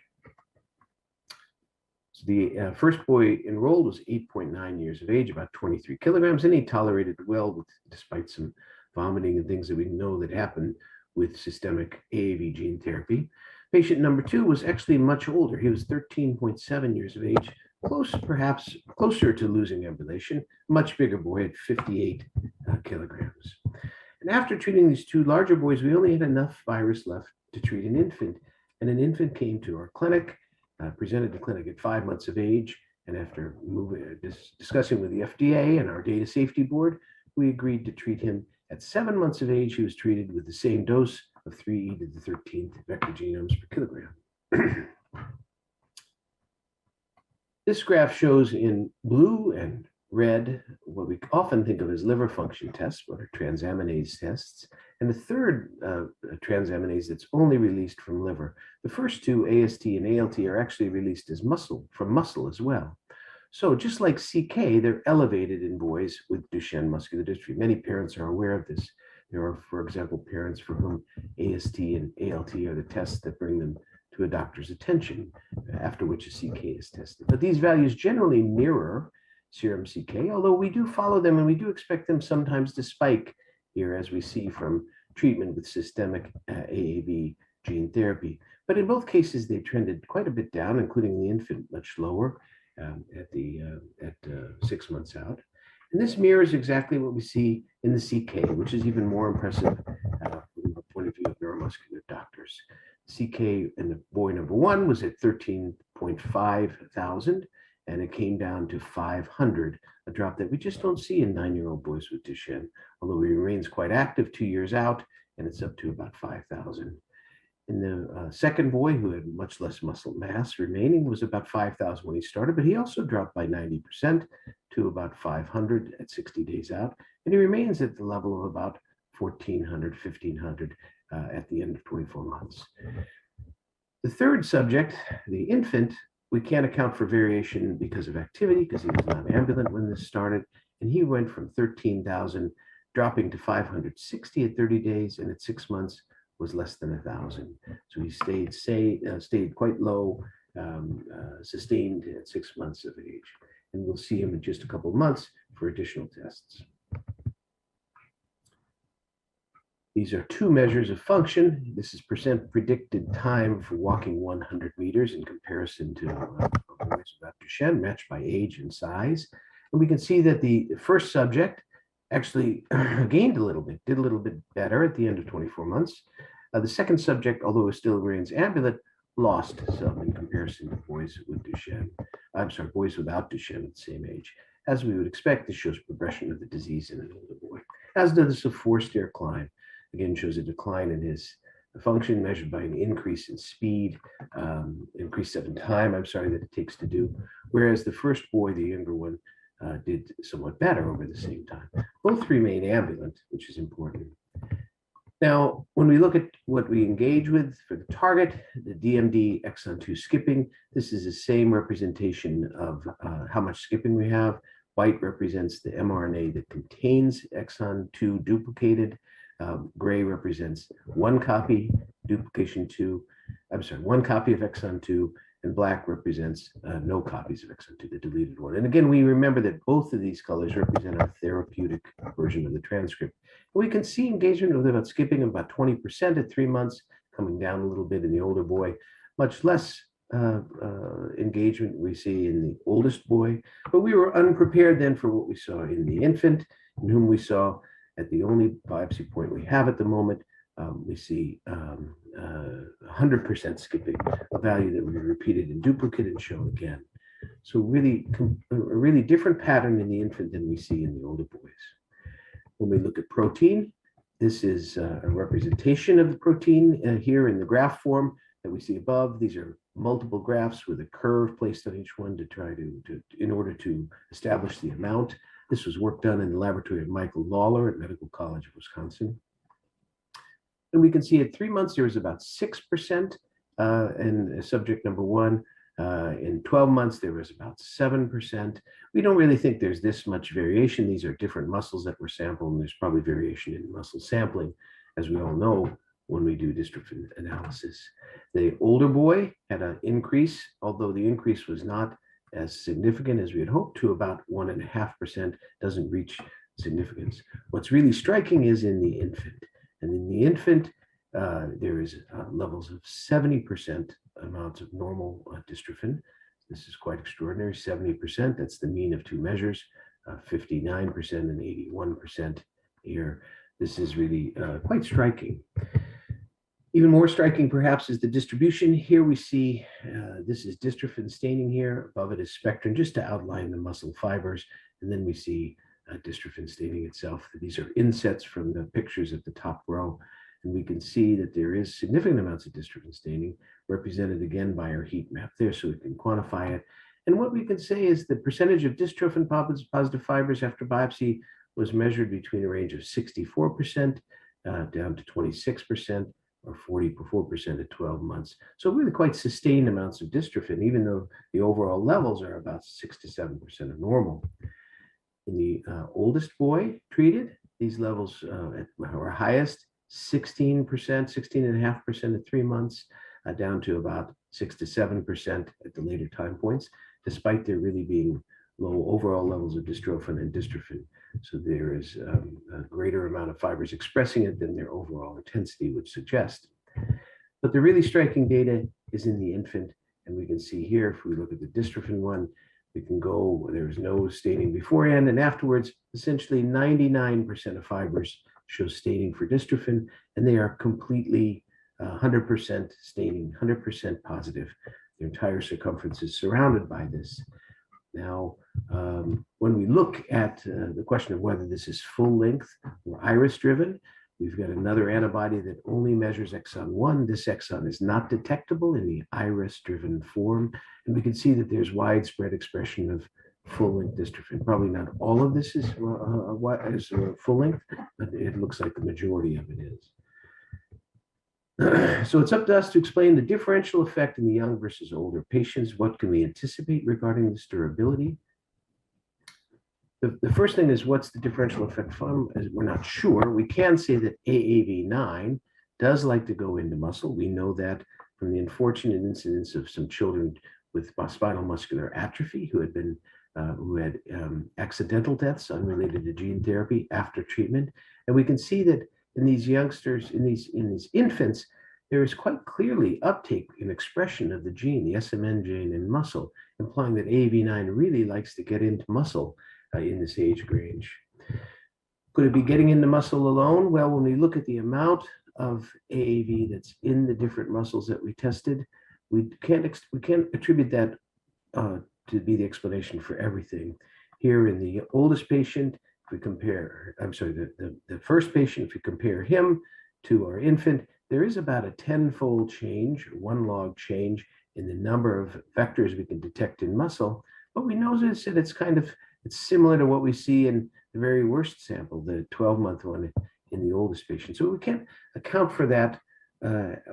So the first boy enrolled was 8.9 years of age, about 23 kilograms, and he tolerated well despite some vomiting and things that we know that happen with systemic AAV gene therapy. Patient number 2 was actually much older. He was 13.7 years of age, perhaps closer to losing ambulation, much bigger boy at 58 kilograms. And after treating these 2 larger boys, we only had enough virus left to treat an infant. And an infant came to our clinic, presented to clinic at 5 months of age. And after discussing with the FDA and our data safety board, we agreed to treat him at 7 months of age. He was treated with the same dose of 3e to the 13th vector genomes per kilogram. This graph shows in blue and red what we often think of as liver function tests, what are transaminase tests, and the third transaminase that's only released from liver. The first 2, AST and ALT, are actually released as from muscle as well. So just like CK, they're elevated in boys with Duchenne muscular dystrophy. Many parents are aware of this. There are, for example, parents for whom AST and ALT are the tests that bring them to a doctor's attention, after which a CK is tested. But these values generally mirror serum CK, although we do follow them and we do expect them sometimes to spike here, as we see from treatment with systemic AAV gene therapy. But in both cases, they trended quite a bit down, including in the infant, much lower at 6 months out. And this mirrors exactly what we see in the CK, which is even more impressive from the point of view of neuromuscular doctors. CK in the boy number 1 was at 13.5 thousand, and it came down to 500, a drop that we just don't see in 9-year-old boys with Duchenne, although he remains quite active 2 years out, and it's up to about 5,000. In the second boy, who had much less muscle mass remaining, was about 5,000 when he started, but he also dropped by 90% to about 500 at 60 days out, and he remains at the level of about 1,400, 1,500 at the end of 24 months. The third subject, the infant, we can't account for variation because of activity, because he was not ambulant when this started, and he went from 13,000 dropping to 560 at 30 days, and at 6 months was less than 1,000. So he stayed quite low, sustained at 6 months of age. And we'll see him in just a couple of months for additional tests. These are 2 measures of function. This is percent predicted time for walking 100 meters in comparison to boys without Duchenne, matched by age and size. And we can see that the first subject actually gained a little bit, did a little bit better at the end of 24 months. The second subject, although it still remains ambulant, lost some in comparison to boys with Duchenne. I'm sorry, boys without Duchenne at the same age. As we would expect, this shows progression of the disease in an older boy. As does the 4-stair climb. Again, shows a decline in his function measured by an increase in speed, increase in time, that it takes to do. Whereas the first boy, the younger one, did somewhat better over the same time. Both remain ambulant, which is important. Now, when we look at what we engage with for the target, the DMD exon 2 skipping, this is the same representation of how much skipping we have. White represents the mRNA that contains exon 2 duplicated. Gray represents one copy of exon 2, and black represents no copies of exon 2, the deleted one. And again, we remember that both of these colors represent our therapeutic version of the transcript. And we can see engagement with about skipping of about 20% at 3 months, coming down a little bit in the older boy, much less engagement we see in the oldest boy. But we were unprepared then for what we saw in the infant, in whom we saw at the only biopsy point we have at the moment, we see 100% skipping, a value that we repeated in duplicate and show again. So really, a really different pattern in the infant than we see in the older boys. When we look at protein, this is a representation of the protein here in the graph form that we see above. These are multiple graphs with a curve placed on each one to try in order to establish the amount. This was work done in the laboratory of Michael Lawler at Medical College of Wisconsin. And we can see at 3 months, there was about 6% in subject number 1. In 12 months, there was about 7%. We don't really think there's this much variation. These are different muscles that were sampled, and there's probably variation in muscle sampling, as we all know when we do dystrophin analysis. The older boy had an increase, although the increase was not as significant as we had hoped, to about 1.5%, doesn't reach significance. What's really striking is in the infant. And in the infant, there is levels of 70% amounts of normal dystrophin. This is quite extraordinary, 70%. That's the mean of 2 measures, 59% and 81% here. This is really quite striking. Even more striking, perhaps, is the distribution. Here we see, this is dystrophin staining here. Above it is spectrin, just to outline the muscle fibers. And then we see dystrophin staining itself. These are insets from the pictures at the top row. And we can see that there is significant amounts of dystrophin staining, represented again by our heat map there, so we can quantify it. And what we can say is the percentage of dystrophin positive fibers after biopsy was measured between a range of 64% down to 26%, or 44% at 12 months. So really quite sustained amounts of dystrophin, even though the overall levels are about 6 to 7% of normal. In the oldest boy treated, these levels were highest, 16%, 16.5% at 3 months, down to about 6 to 7% at the later time points, despite there really being low overall levels of dystrophin and dystrophin. So there is a greater amount of fibers expressing it than their overall intensity would suggest. But the really striking data is in the infant. And we can see here, if we look at the dystrophin one, we can go, there's no staining beforehand and afterwards. Essentially 99% of fibers show staining for dystrophin, and they are completely 100% staining, 100% positive. Their entire circumference is surrounded by this. Now, when we look at the question of whether this is full length or iris driven, we've got another antibody that only measures exon 1. This exon is not detectable in the iris-driven form. And we can see that there's widespread expression of full-length dystrophin. Probably not all of this is full-length, but it looks like the majority of it is. So it's up to us to explain the differential effect in the young versus older patients. What can we anticipate regarding this durability? The first thing is, what's the differential effect from? As we're not sure. We can say that AAV9 does like to go into muscle. We know that from the unfortunate incidents of some children with spinal muscular atrophy who had accidental deaths unrelated to gene therapy after treatment. And we can see that in these youngsters, in these infants, there is quite clearly uptake in expression of the gene, the SMN gene in muscle, implying that AAV9 really likes to get into muscle in this age range. Could it be getting into muscle alone? Well, when we look at the amount of AAV that's in the different muscles that we tested, we can't attribute that to be the explanation for everything. Here in the oldest patient, if we compare, the first patient, if we compare him to our infant, there is about a 10-fold change, 1 log change in the number of vectors we can detect in muscle. But we notice that it's similar to what we see in the very worst sample, the 12-month one in the oldest patient. So we can't account for that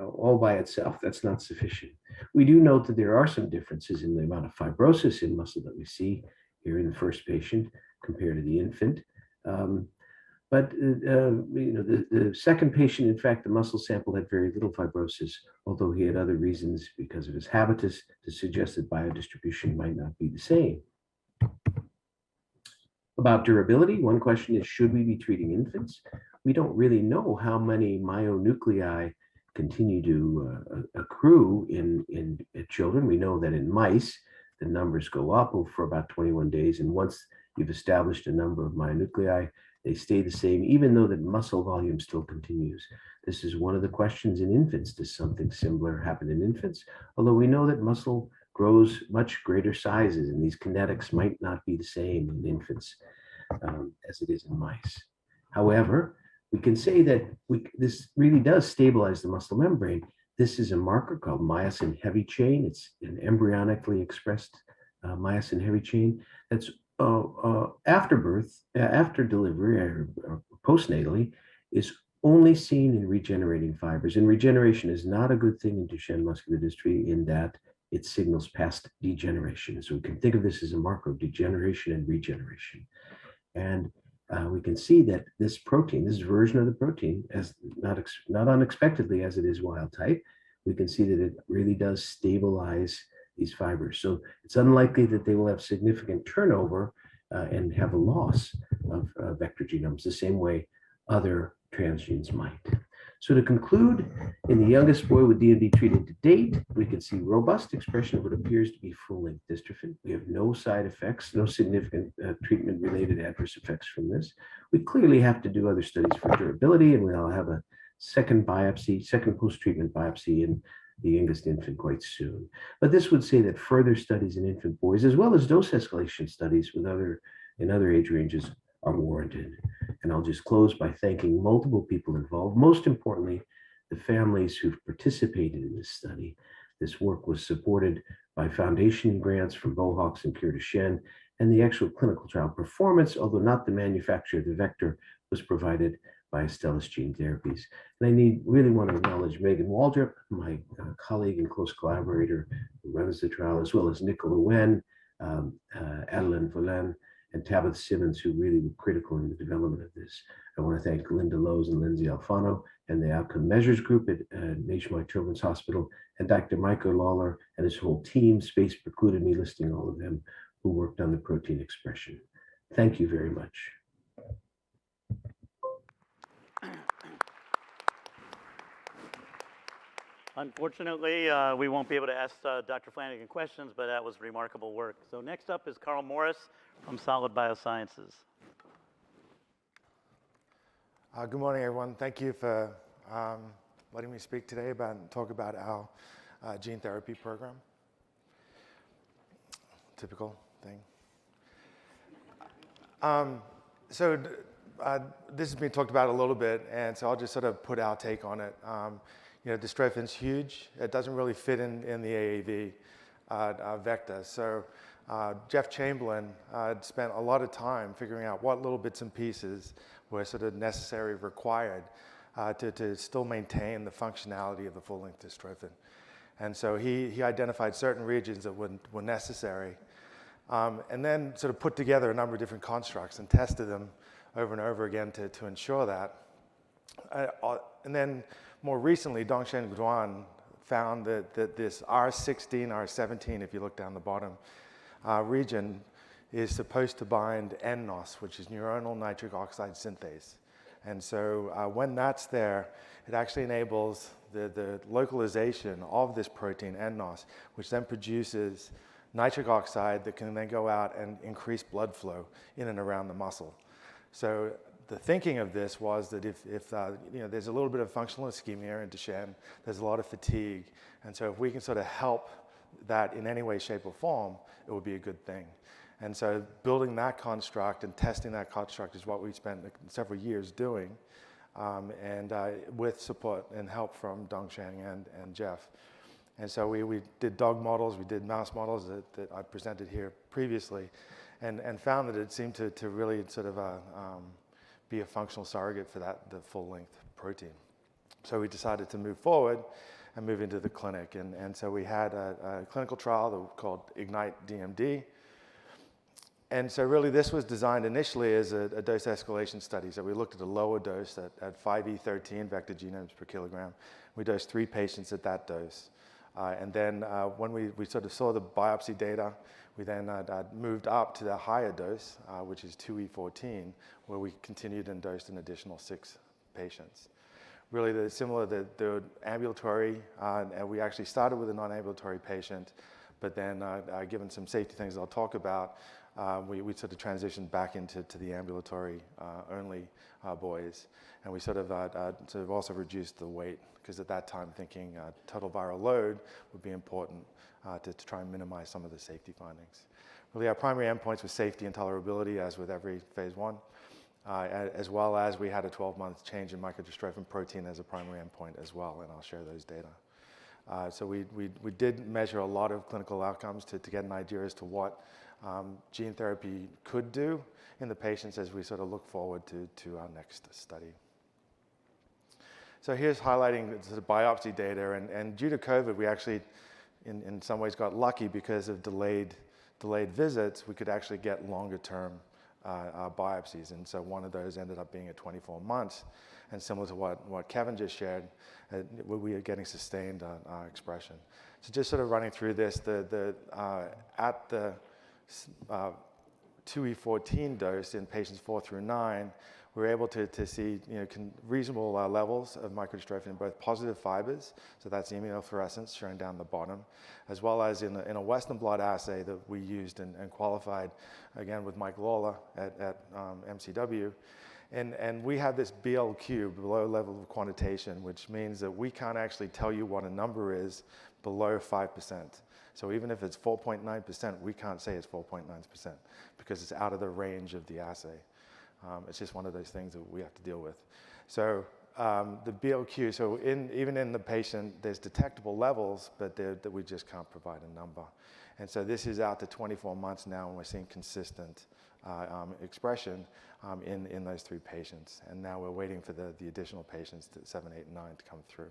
all by itself. That's not sufficient. We do note that there are some differences in the amount of fibrosis in muscle that we see here in the first patient compared to the infant. But the second patient, in fact, the muscle sample had very little fibrosis, although he had other reasons because of his habitus to suggest that biodistribution might not be the same. About durability, one question is, should we be treating infants? We don't really know how many myonuclei continue to accrue in children. We know that in mice, the numbers go up for about 21 days. And once you've established a number of myonuclei, they stay the same, even though the muscle volume still continues. This is one of the questions in infants. Does something similar happen in infants? Although we know that muscle grows much greater sizes, and these kinetics might not be the same in infants as it is in mice. However, we can say that this really does stabilize the muscle membrane. This is a marker called myosin heavy chain. It's an embryonically expressed myosin heavy chain that's after birth, after delivery, or postnatally, is only seen in regenerating fibers. And regeneration is not a good thing in Duchenne muscular dystrophy in that it signals past degeneration. So we can think of this as a marker of degeneration and regeneration. And we can see that this protein, this version of the protein, as not unexpectedly as it is wild type, we can see that it really does stabilize these fibers. So it's unlikely that they will have significant turnover and have a loss of vector genomes the same way other transgenes might. So to conclude, in the youngest boy with DMD treated to date, we can see robust expression of what appears to be full-length dystrophin. We have no side effects, no significant treatment-related adverse effects from this. We clearly have to do other studies for durability, and we'll have a second post-treatment biopsy in the youngest infant quite soon. But this would say that further studies in infant boys, as well as dose escalation studies in other age ranges, are warranted. And I'll just close by thanking multiple people involved, most importantly, the families who've participated in this study. This work was supported by foundation grants from Bohawks and Cure Duchenne, and the actual clinical trial performance, although not the manufacture of the vector, was provided by Astellas Gene Therapies. And I really want to acknowledge Megan Waldrop, my colleague and close collaborator who runs the trial, as well as Nicola Wen, Adeline Volin, and Tabitha Simmons, who really were critical in the development of this. I want to thank Linda Lowe's and Lindsay Alfano and the Outcome Measures Group at Nationwide Children's Hospital, and Dr. Michael Lawler and his whole team. Space precluded me listing all of them who worked on the protein expression. Thank you very much. Unfortunately, we won't be able to ask Dr. Flanigan questions, but that was remarkable work. So next up is Carl Morris from Solid Biosciences. Good morning, everyone. Thank you for letting me speak today and talk about our gene therapy program. Typical thing. This has been talked about a little bit, and so I'll just sort of put our take on it. Dystrophin's huge. It doesn't really fit in the AAV vector. So Jeff Chamberlain spent a lot of time figuring out what little bits and pieces were sort of necessary, required to still maintain the functionality of the full-length dystrophin. And so he identified certain regions that were necessary, and then sort of put together a number of different constructs and tested them over and over again to ensure that. And then more recently, Dongchen Guan found that this R16, R17, if you look down the bottom, region is supposed to bind nNOS, which is neuronal nitric oxide synthase. And so when that's there, it actually enables the localization of this protein, nNOS, which then produces nitric oxide that can then go out and increase blood flow in and around the muscle. So the thinking of this was that if there's a little bit of functional ischemia in Duchenne, there's a lot of fatigue, and so if we can sort of help that in any way, shape, or form, it would be a good thing. And so building that construct and testing that construct is what we spent several years doing, and with support and help from Dongchen and Jeff. And so we did dog models, we did mouse models that I presented here previously, and found that it seemed to really sort of be a functional surrogate for the full-length protein. So we decided to move forward and move into the clinic. And so we had a clinical trial called Ignite DMD. And so really this was designed initially as a dose escalation study. So we looked at a lower dose at 5e13 vector genomes per kilogram. We dosed 3 patients at that dose. And then when we sort of saw the biopsy data, we then moved up to the higher dose, which is 2e14, where we continued and dosed an additional 6 patients. Really, the ambulatory, and we actually started with a non-ambulatory patient, but then given some safety things I'll talk about, we sort of transitioned back into the ambulatory only boys. And we sort of also reduced the weight, because at that time thinking total viral load would be important to try and minimize some of the safety findings. Really, our primary endpoints were safety and tolerability, as with every phase 1, as well as we had a 12-month change in microdystrophin protein as a primary endpoint as well, and I'll share those data. So we did measure a lot of clinical outcomes to get an idea as to what gene therapy could do in the patients as we sort of look forward to our next study. So here's highlighting the biopsy data, and due to COVID, we actually, in some ways, got lucky because of delayed visits. We could actually get longer-term biopsies, and so one of those ended up being at 24 months, and similar to what Kevin just shared, we are getting sustained expression. So just sort of running through this, at the 2e14 dose in patients 4 through 9, we were able to see reasonable levels of microdystrophin in both positive fibers, so that's the immunofluorescence shown down the bottom, as well as in a Western blot assay that we used and qualified, again, with Mike Lawler at MCW. And we have this BLQ, below level of quantitation, which means that we can't actually tell you what a number is below 5%. So even if it's 4.9%, we can't say it's 4.9% because it's out of the range of the assay. It's just one of those things that we have to deal with. So the BLQ, so even in the patient, there's detectable levels, but that we just can't provide a number. And so this is out to 24 months now, and we're seeing consistent expression in those 3 patients. And now we're waiting for the additional patients, 7, 8, and 9, to come through.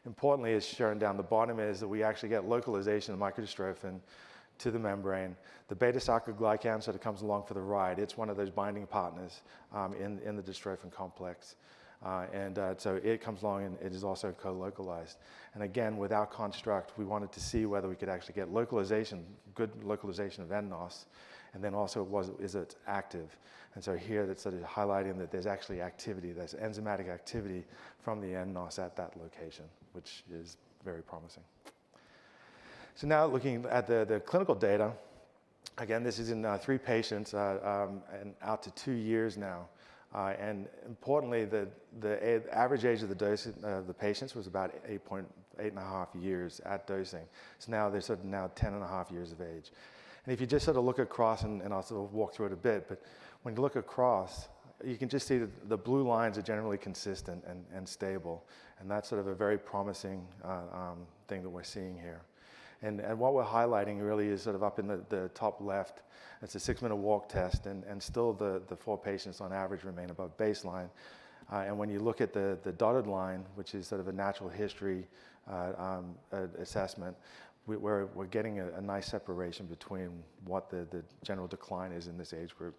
Importantly, as shown down the bottom, is that we actually get localization of microdystrophin to the membrane. The beta-sarcoglycan sort of comes along for the ride. It's one of those binding partners in the dystrophin complex. So it comes along and it is also co-localized. And again, with our construct, we wanted to see whether we could actually get localization, good localization of nNOS, and then also is it active. And so here that's sort of highlighting that there's actually activity, there's enzymatic activity from the nNOS at that location, which is very promising. So now looking at the clinical data, again, this is in 3 patients and out to 2 years now. And importantly, the average age of the patients was about 8.5 years at dosing. So now they're sort of now 10.5 years of age. And if you just sort of look across, and I'll sort of walk through it a bit, but when you look across, you can just see that the blue lines are generally consistent and stable. And that's sort of a very promising thing that we're seeing here. And what we're highlighting really is sort of up in the top left. It's a 6-minute walk test, and still the 4 patients on average remain above baseline. And when you look at the dotted line, which is sort of a natural history assessment, we're getting a nice separation between what the general decline is in this age group.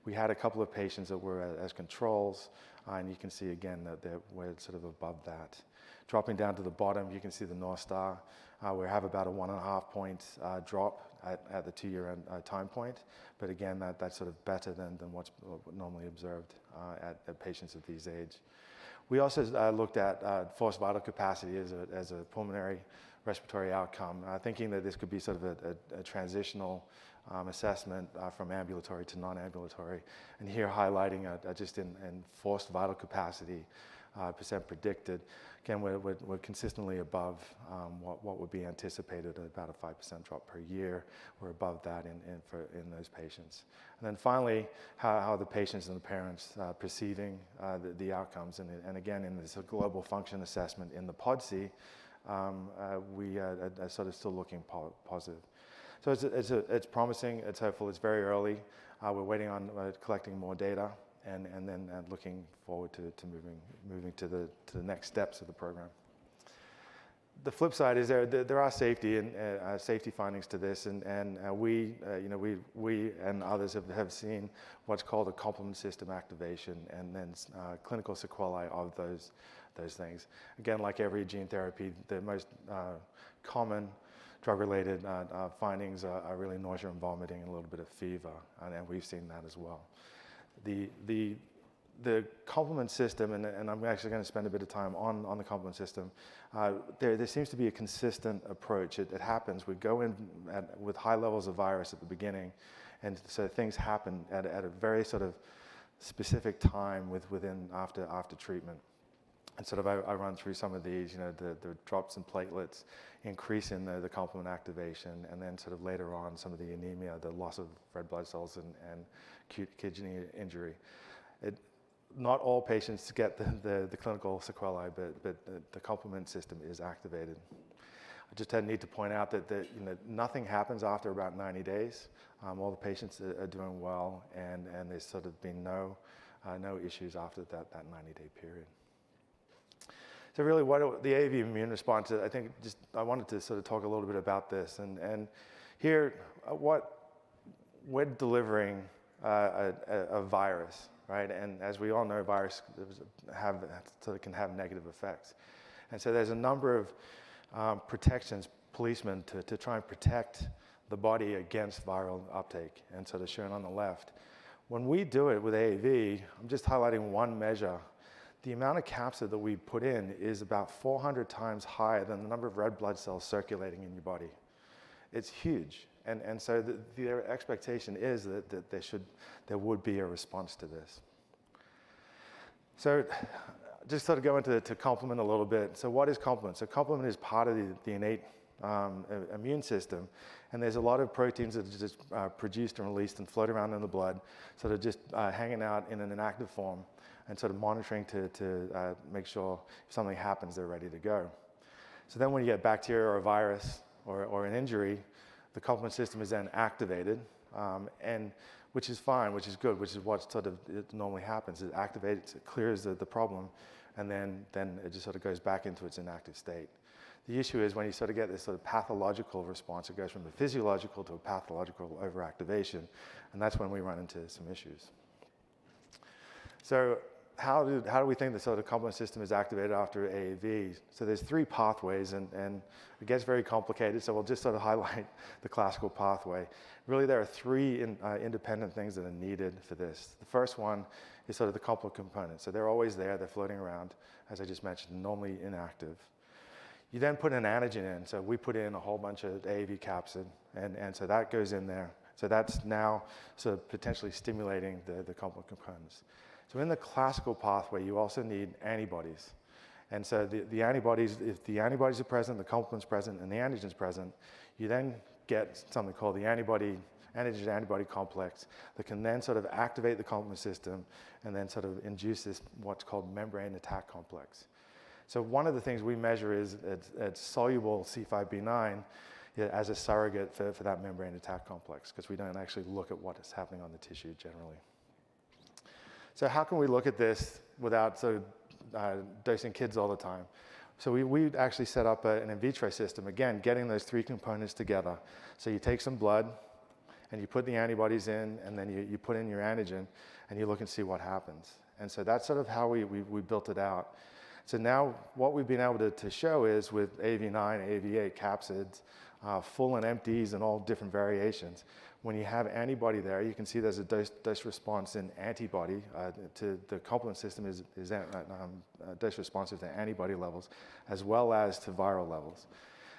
We had a couple of patients that were as controls, and you can see again that we're sort of above that. Dropping down to the bottom, you can see the North Star. We have about a 1.5 point drop at the 2-year time point, but again, that's sort of better than what's normally observed at patients at these age. We also looked at forced vital capacity as a pulmonary respiratory outcome, thinking that this could be sort of a transitional assessment from ambulatory to non-ambulatory. And here highlighting just in forced vital capacity, percent predicted. Again, we're consistently above what would be anticipated at about a 5% drop per year. We're above that in those patients. And then finally, how the patients and the parents perceiving the outcomes. And again, in this global function assessment in the PODCI, we are sort of still looking positive. So it's promising, it's hopeful, it's very early. We're waiting on collecting more data. And then looking forward to moving to the next steps of the program. The flip side is there are safety findings to this, and we and others have seen what's called a complement system activation, and then clinical sequelae of those things. Again, like every gene therapy, the most common drug-related findings are really nausea and vomiting and a little bit of fever, and we've seen that as well. The complement system, and I'm actually going to spend a bit of time on the complement system, there seems to be a consistent approach. It happens. We go in with high levels of virus at the beginning, and so things happen at a very sort of specific time after treatment. And sort of I run through some of these, the drops in platelets, increase in the complement activation, and then sort of later on some of the anemia, the loss of red blood cells and acute kidney injury. Not all patients get the clinical sequelae, but the complement system is activated. I just need to point out that nothing happens after about 90 days. All the patients are doing well, and there's sort of been no issues after that 90-day period. So really, what the AAV immune response, I think I wanted to sort of talk a little bit about this. And here, we're delivering a virus, right? And as we all know, virus can have negative effects. And so there's a number of protections, policemen, to try and protect the body against viral uptake, and sort of shown on the left. When we do it with AAV, I'm just highlighting one measure. The amount of capsid that we put in is about 400 times higher than the number of red blood cells circulating in your body. It's huge. And so their expectation is that there would be a response to this. So just sort of go into complement a little bit. So what is complement? So complement is part of the innate immune system. And there's a lot of proteins that are just produced and released and float around in the blood, sort of just hanging out in an inactive form, and sort of monitoring to make sure if something happens, they're ready to go. So then when you get bacteria or a virus or an injury, the complement system is then activated, and which is fine, which is good, which is what sort of it normally happens. It activates, it clears the problem, and then it just sort of goes back into its inactive state. The issue is when you sort of get this sort of pathological response, it goes from the physiological to a pathological overactivation, and that's when we run into some issues. So how do we think the sort of complement system is activated after AAV? So there's 3 pathways, and it gets very complicated, so we'll just sort of highlight the classical pathway. Really, there are 3 independent things that are needed for this. The first one is sort of the complement component. So they're always there, they're floating around, as I just mentioned, normally inactive. You then put an antigen in, so we put in a whole bunch of AAV capsid, and so that goes in there. So that's now sort of potentially stimulating the complement components. So in the classical pathway, you also need antibodies. And so the antibodies, if the antibodies are present, the complement's present, and the antigen's present, you then get something called the antigen-antibody complex that can then sort of activate the complement system and then sort of induce this what's called membrane attack complex. So one of the things we measure is it's soluble C5b9 as a surrogate for that membrane attack complex, because we don't actually look at what is happening on the tissue generally. So how can we look at this without sort of dosing kids all the time? So we actually set up an in vitro system, again, getting those 3 components together. So you take some blood, and you put the antibodies in, and then you put in your antigen, and you look and see what happens. And so that's sort of how we built it out. So now what we've been able to show is with AAV9, AAV8 capsids, full and empties and all different variations, when you have antibody there, you can see there's a dose response in antibody to the complement system is dose responsive to antibody levels as well as to viral levels.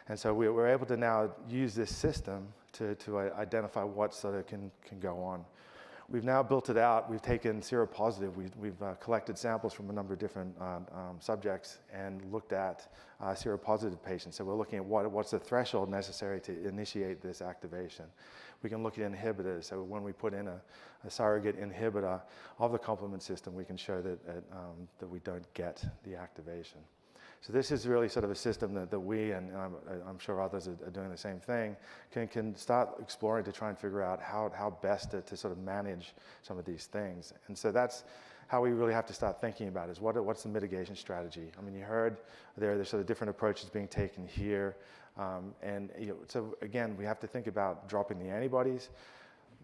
And so we're able to now use this system to identify what sort of can go on. We've now built it out. We've taken seropositive. We've collected samples from a number of different subjects and looked at seropositive patients. So we're looking at what's the threshold necessary to initiate this activation. We can look at inhibitors. So when we put in a surrogate inhibitor of the complement system, we can show that we don't get the activation. So this is really sort of a system that we, and I'm sure others are doing the same thing, can start exploring to try and figure out how best to sort of manage some of these things. And so that's how we really have to start thinking about is what's the mitigation strategy. I mean, you heard there's sort of different approaches being taken here. And so again, we have to think about dropping the antibodies,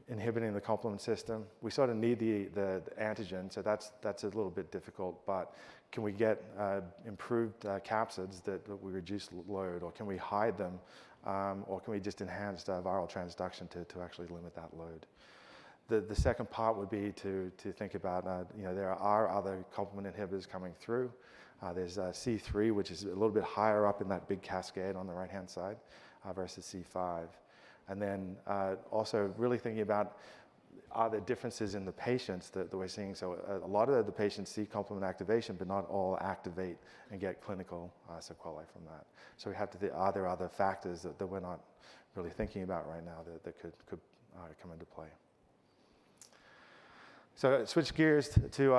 inhibiting the complement system. We sort of need the antigen, so that's a little bit difficult, but can we get improved capsids that we reduce load, or can we hide them, or can we just enhance viral transduction to actually limit that load? The second part would be to think about, there are other complement inhibitors coming through. There's C3, which is a little bit higher up in that big cascade on the right-hand side versus C5. And then also really thinking about, are there differences in the patients that we're seeing? So a lot of the patients see complement activation, but not all activate and get clinical sequelae from that. So we have to think, are there other factors that we're not really thinking about right now that could come into play? So switch gears to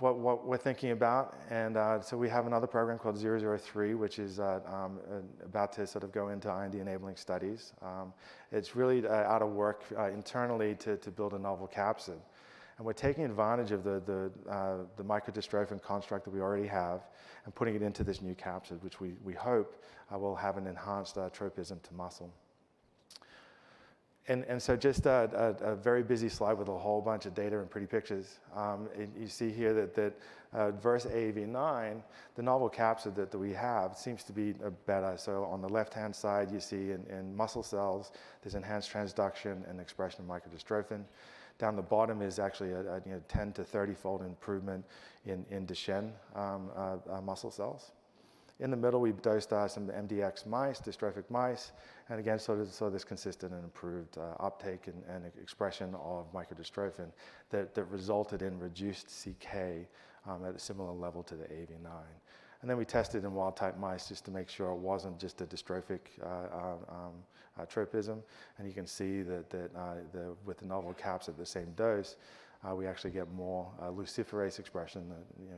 what we're thinking about, and so we have another program called 003, which is about to sort of go into IND-enabling studies. It's really out of work internally to build a novel capsid, and we're taking advantage of the microdystrophin construct that we already have and putting it into this new capsid, which we hope will have an enhanced tropism to muscle. And so just a very busy slide with a whole bunch of data and pretty pictures. You see here that versus AAV9, the novel capsid that we have seems to be better. So on the left-hand side, you see in muscle cells, there's enhanced transduction and expression of microdystrophin. Down the bottom is actually a 10 to 30-fold improvement in Duchenne muscle cells. In the middle, we dosed some MDX mice, dystrophic mice, and again, saw this consistent and improved uptake and expression of microdystrophin that resulted in reduced CK at a similar level to the AAV9. And then we tested in wild-type mice just to make sure it wasn't just a dystrophic tropism. And you can see that with the novel caps at the same dose, we actually get more luciferase expression,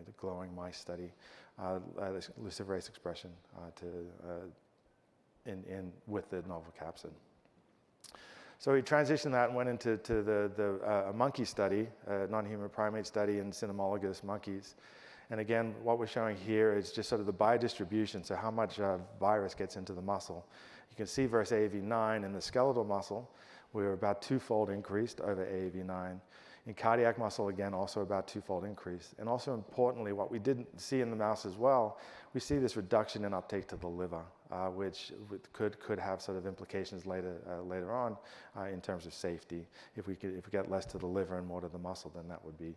the glowing mice study, luciferase expression with the novel capsid. So we transitioned that and went into a monkey study, a non-human primate study in cynomolgus monkeys. And again, what we're showing here is just sort of the biodistribution, so how much virus gets into the muscle. You can see versus AAV9 in the skeletal muscle, we're about twofold increased over AAV9. In cardiac muscle, again, also about twofold increase. And also importantly, what we didn't see in the mouse as well, we see this reduction in uptake to the liver, which could have sort of implications later on in terms of safety. If we get less to the liver and more to the muscle, then that would be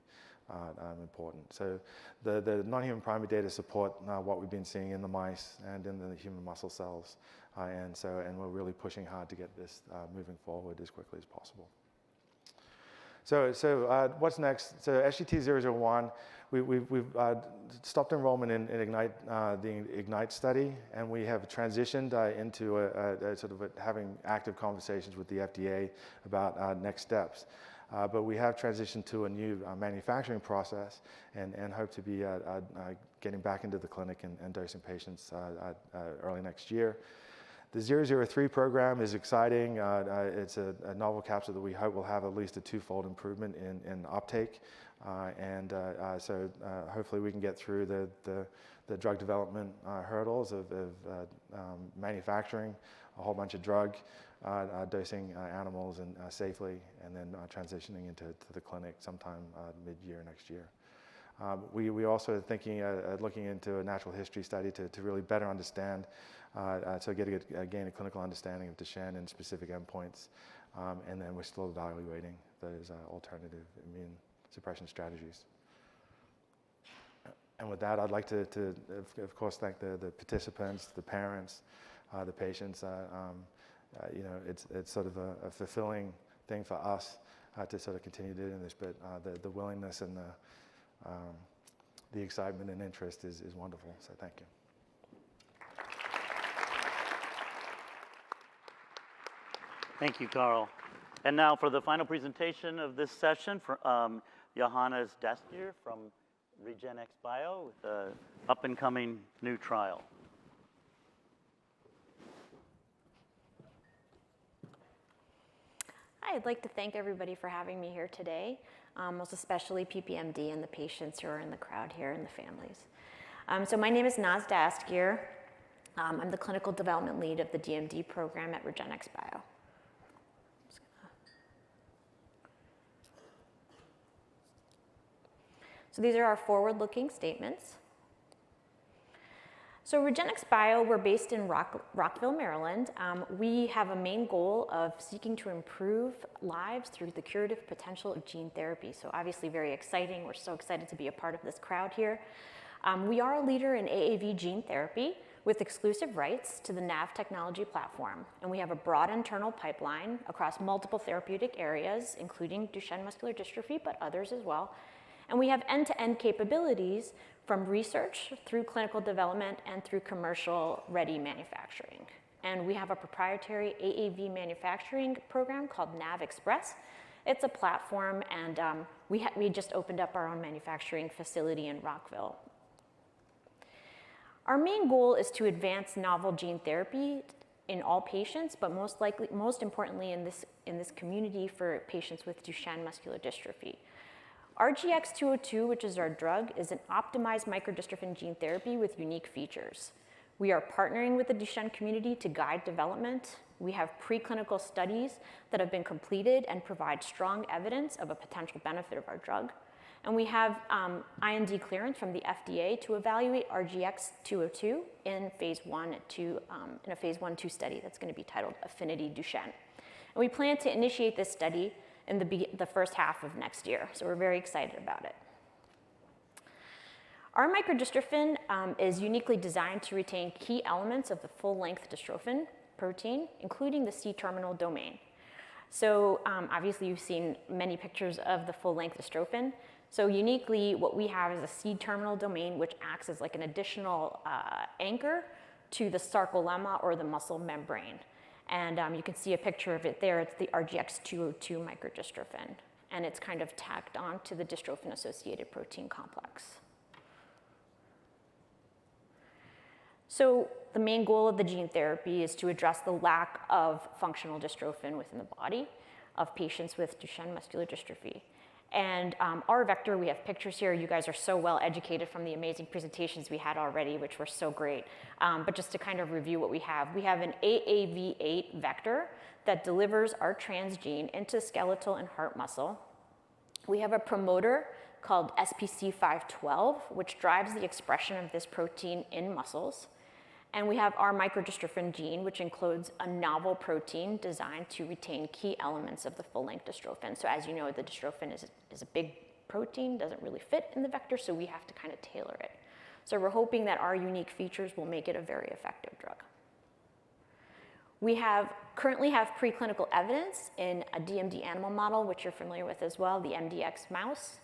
important. So the non-human primate data support what we've been seeing in the mice and in the human muscle cells. And we're really pushing hard to get this moving forward as quickly as possible. So what's next? So SGT-001, we've stopped enrollment in Ignite, the Ignite study, and we have transitioned into a sort of having active conversations with the FDA about next steps. But we have transitioned to a new manufacturing process and hope to be getting back into the clinic and dosing patients early next year. The 003 program is exciting. It's a novel capsid that we hope will have at least a twofold improvement in uptake. So hopefully we can get through the drug development hurdles of manufacturing a whole bunch of drug, dosing animals and safely, and then transitioning into the clinic sometime mid-year next year. We also are thinking, looking into a natural history study to really better understand, so gain a clinical understanding of Duchenne and specific endpoints. And then we're still evaluating those alternative immune suppression strategies. And with that, I'd like to of course, thank the participants, the parents, the patients. You know, it's sort of a fulfilling thing for us to sort of continue doing this, but the willingness and the excitement and interest is wonderful, so thank you. Thank you, Carl. And now for the final presentation of this session, for Jahannaz Dastgir from Regenxbio with an up-and-coming new trial. Hi, I'd like to thank everybody for having me here today, most especially PPMD and the patients who are in the crowd here and the families. So my name is Naz Dastgir. I'm the clinical development lead of the DMD program at Regenxbio. So these are our forward-looking statements. So Regenxbio, we're based in Rockville, Maryland. We have a main goal of seeking to improve lives through the curative potential of gene therapy. So obviously very exciting. We're so excited to be a part of this crowd here. We are a leader in AAV gene therapy with exclusive rights to the NAV technology platform. And we have a broad internal pipeline across multiple therapeutic areas, including Duchenne muscular dystrophy, but others as well. And we have end-to-end capabilities from research through clinical development and through commercial-ready manufacturing. And we have a proprietary AAV manufacturing program called NAV Express. It's a platform, and we just opened up our own manufacturing facility in Rockville. Our main goal is to advance novel gene therapy in all patients, but most importantly in this community for patients with Duchenne muscular dystrophy. RGX-202, which is our drug, is an optimized microdystrophin gene therapy with unique features. We are partnering with the Duchenne community to guide development. We have preclinical studies that have been completed and provide strong evidence of a potential benefit of our drug. And we have IND clearance from the FDA to evaluate RGX-202 in phase 1/2, in a phase 1/2 study that's going to be titled Affinity Duchenne. And we plan to initiate this study in the first half of next year, so we're very excited about it. Our microdystrophin is uniquely designed to retain key elements of the full-length dystrophin protein, including the C-terminal domain. So obviously you've seen many pictures of the full-length dystrophin. So uniquely, what we have is a C-terminal domain, which acts as like an additional anchor to the sarcolemma or the muscle membrane. And you can see a picture of it there. It's the RGX-202 microdystrophin. And it's kind of tacked on to the dystrophin-associated protein complex. So the main goal of the gene therapy is to address the lack of functional dystrophin within the body of patients with Duchenne muscular dystrophy. And our vector, we have pictures here. You guys are so well educated from the amazing presentations we had already, which were so great. But just to kind of review what we have an AAV8 vector that delivers our transgene into skeletal and heart muscle. We have a promoter called SPC512, which drives the expression of this protein in muscles. And we have our microdystrophin gene, which includes a novel protein designed to retain key elements of the full-length dystrophin. So as you know, the dystrophin is a big protein, doesn't really fit in the vector, so we have to kind of tailor it. So we're hoping that our unique features will make it a very effective drug. We currently have preclinical evidence in a DMD animal model, which you're familiar with as well, the MDX mouse.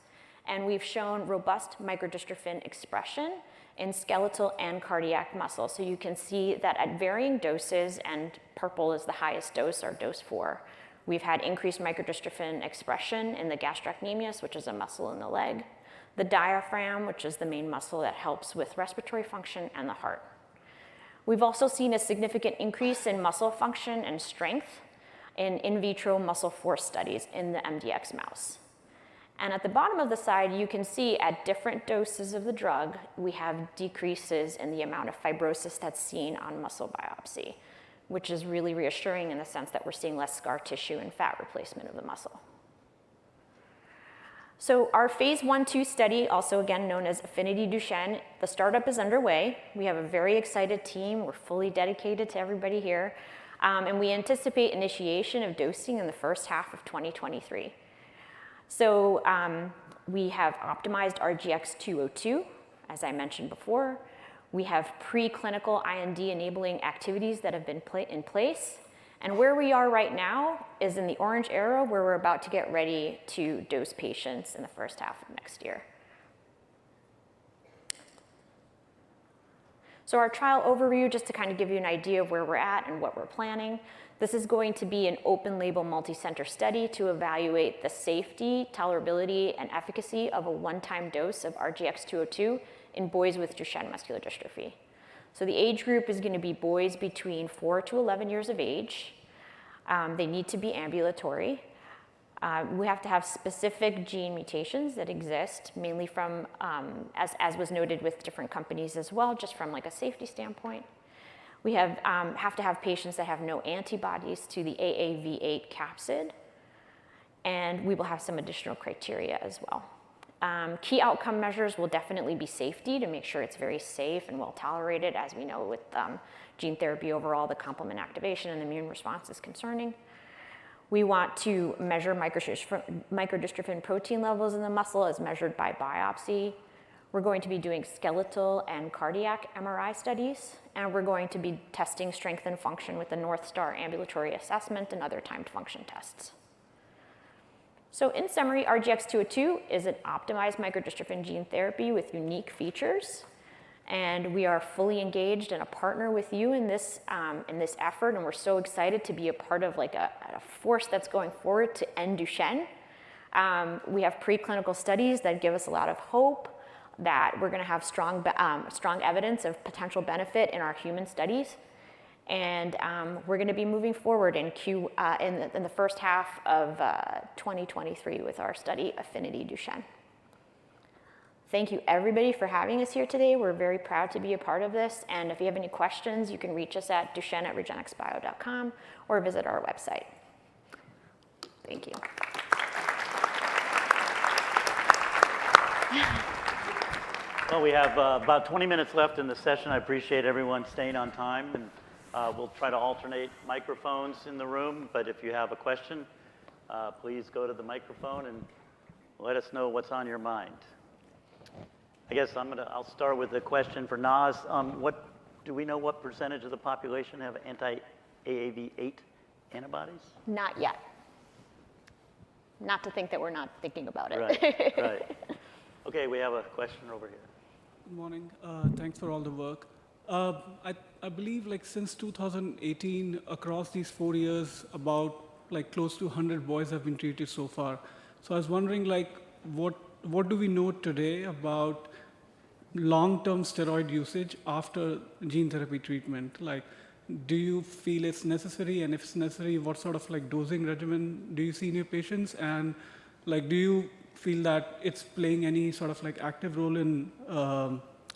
And we've shown robust microdystrophin expression in skeletal and cardiac muscle. So you can see that at varying doses, and purple is the highest dose, or dose 4, we've had increased microdystrophin expression in the gastrocnemius, which is a muscle in the leg, the diaphragm, which is the main muscle that helps with respiratory function, and the heart. We've also seen a significant increase in muscle function and strength in vitro muscle force studies in the MDX mouse. And at the bottom of the slide, you can see at different doses of the drug, we have decreases in the amount of fibrosis that's seen on muscle biopsy, which is really reassuring in the sense that we're seeing less scar tissue and fat replacement of the muscle. So our phase 1/2 study, also again known as Affinity Duchenne, the startup is underway. We have a very excited team. We're fully dedicated to everybody here. And we anticipate initiation of dosing in the first half of 2023. So we have optimized RGX-202, as I mentioned before. We have preclinical IND-enabling activities that have been in place. And where we are right now is in the orange arrow, where we're about to get ready to dose patients in the first half of next year. So our trial overview, just to kind of give you an idea of where we're at and what we're planning. This is going to be an open-label, multi-center study to evaluate the safety, tolerability, and efficacy of a one-time dose of RGX-202 in boys with Duchenne muscular dystrophy. So the age group is going to be boys between 4 to 11 years of age. They need to be ambulatory. We have to have specific gene mutations that exist, mainly from, as was noted with different companies as well, just from like a safety standpoint. We have to have patients that have no antibodies to the AAV8 capsid, and we will have some additional criteria as well. Key outcome measures will definitely be safety to make sure it's very safe and well tolerated. As we know with gene therapy overall, the complement activation and immune response is concerning. We want to measure microdystrophin protein levels in the muscle as measured by biopsy. We're going to be doing skeletal and cardiac MRI studies, and we're going to be testing strength and function with the North Star ambulatory assessment and other timed function tests. So in summary, RGX-202 is an optimized microdystrophin gene therapy with unique features, and we are fully engaged and a partner with you in this effort, and we're so excited to be a part of like a force that's going forward to end Duchenne. We have preclinical studies that give us a lot of hope that we're going to have strong evidence of potential benefit in our human studies. And we're going to be moving forward in the first half of 2023 with our study, Affinity Duchenne. Thank you, everybody, for having us here today. We're very proud to be a part of this. And if you have any questions, you can reach us at duchenne@regenxbio.com or visit our website. Thank you. Well, we have about 20 minutes left in the session. I appreciate everyone staying on time, and we'll try to alternate microphones in the room, but if you have a question, please go to the microphone and let us know what's on your mind. I guess I'll start with a question for Naz. Do we know what percentage of the population have anti-AAV8 antibodies? Not yet. Not to think that we're not thinking about it. Right, right. Okay, we have a question over here. Good morning. Thanks for all the work. I believe like since 2018, across these 4 years, about like close to 100 boys have been treated so far. So I was wondering like what do we know today about long-term steroid usage after gene therapy treatment? Like, do you feel it's necessary? And if it's necessary, what sort of like dosing regimen do you see in your patients? And like, do you feel that it's playing any sort of like active role in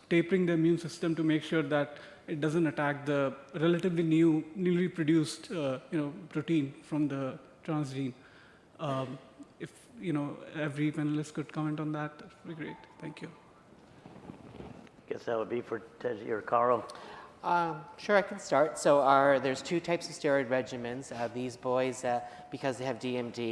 tapering the immune system to make sure that it doesn't attack the relatively newly produced protein from the transgene. If every panelist could comment on that, that would be great. Thank you. Guess that would be for Teji or Carl. Sure, I can start. So there's two types of steroid regimens. These boys, because they have DMD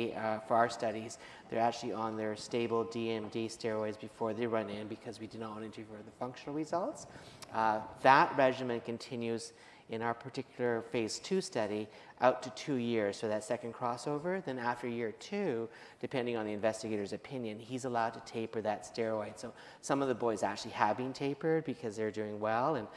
for our studies, they're actually on their stable DMD steroids before they run in because we do not want to interfere with the functional results. That regimen continues in our particular phase 2 study out to 2 years for that second crossover. Then after year 2, depending on the investigator's opinion, he's allowed to taper that steroid. So some of the boys actually have been tapered because they're doing well and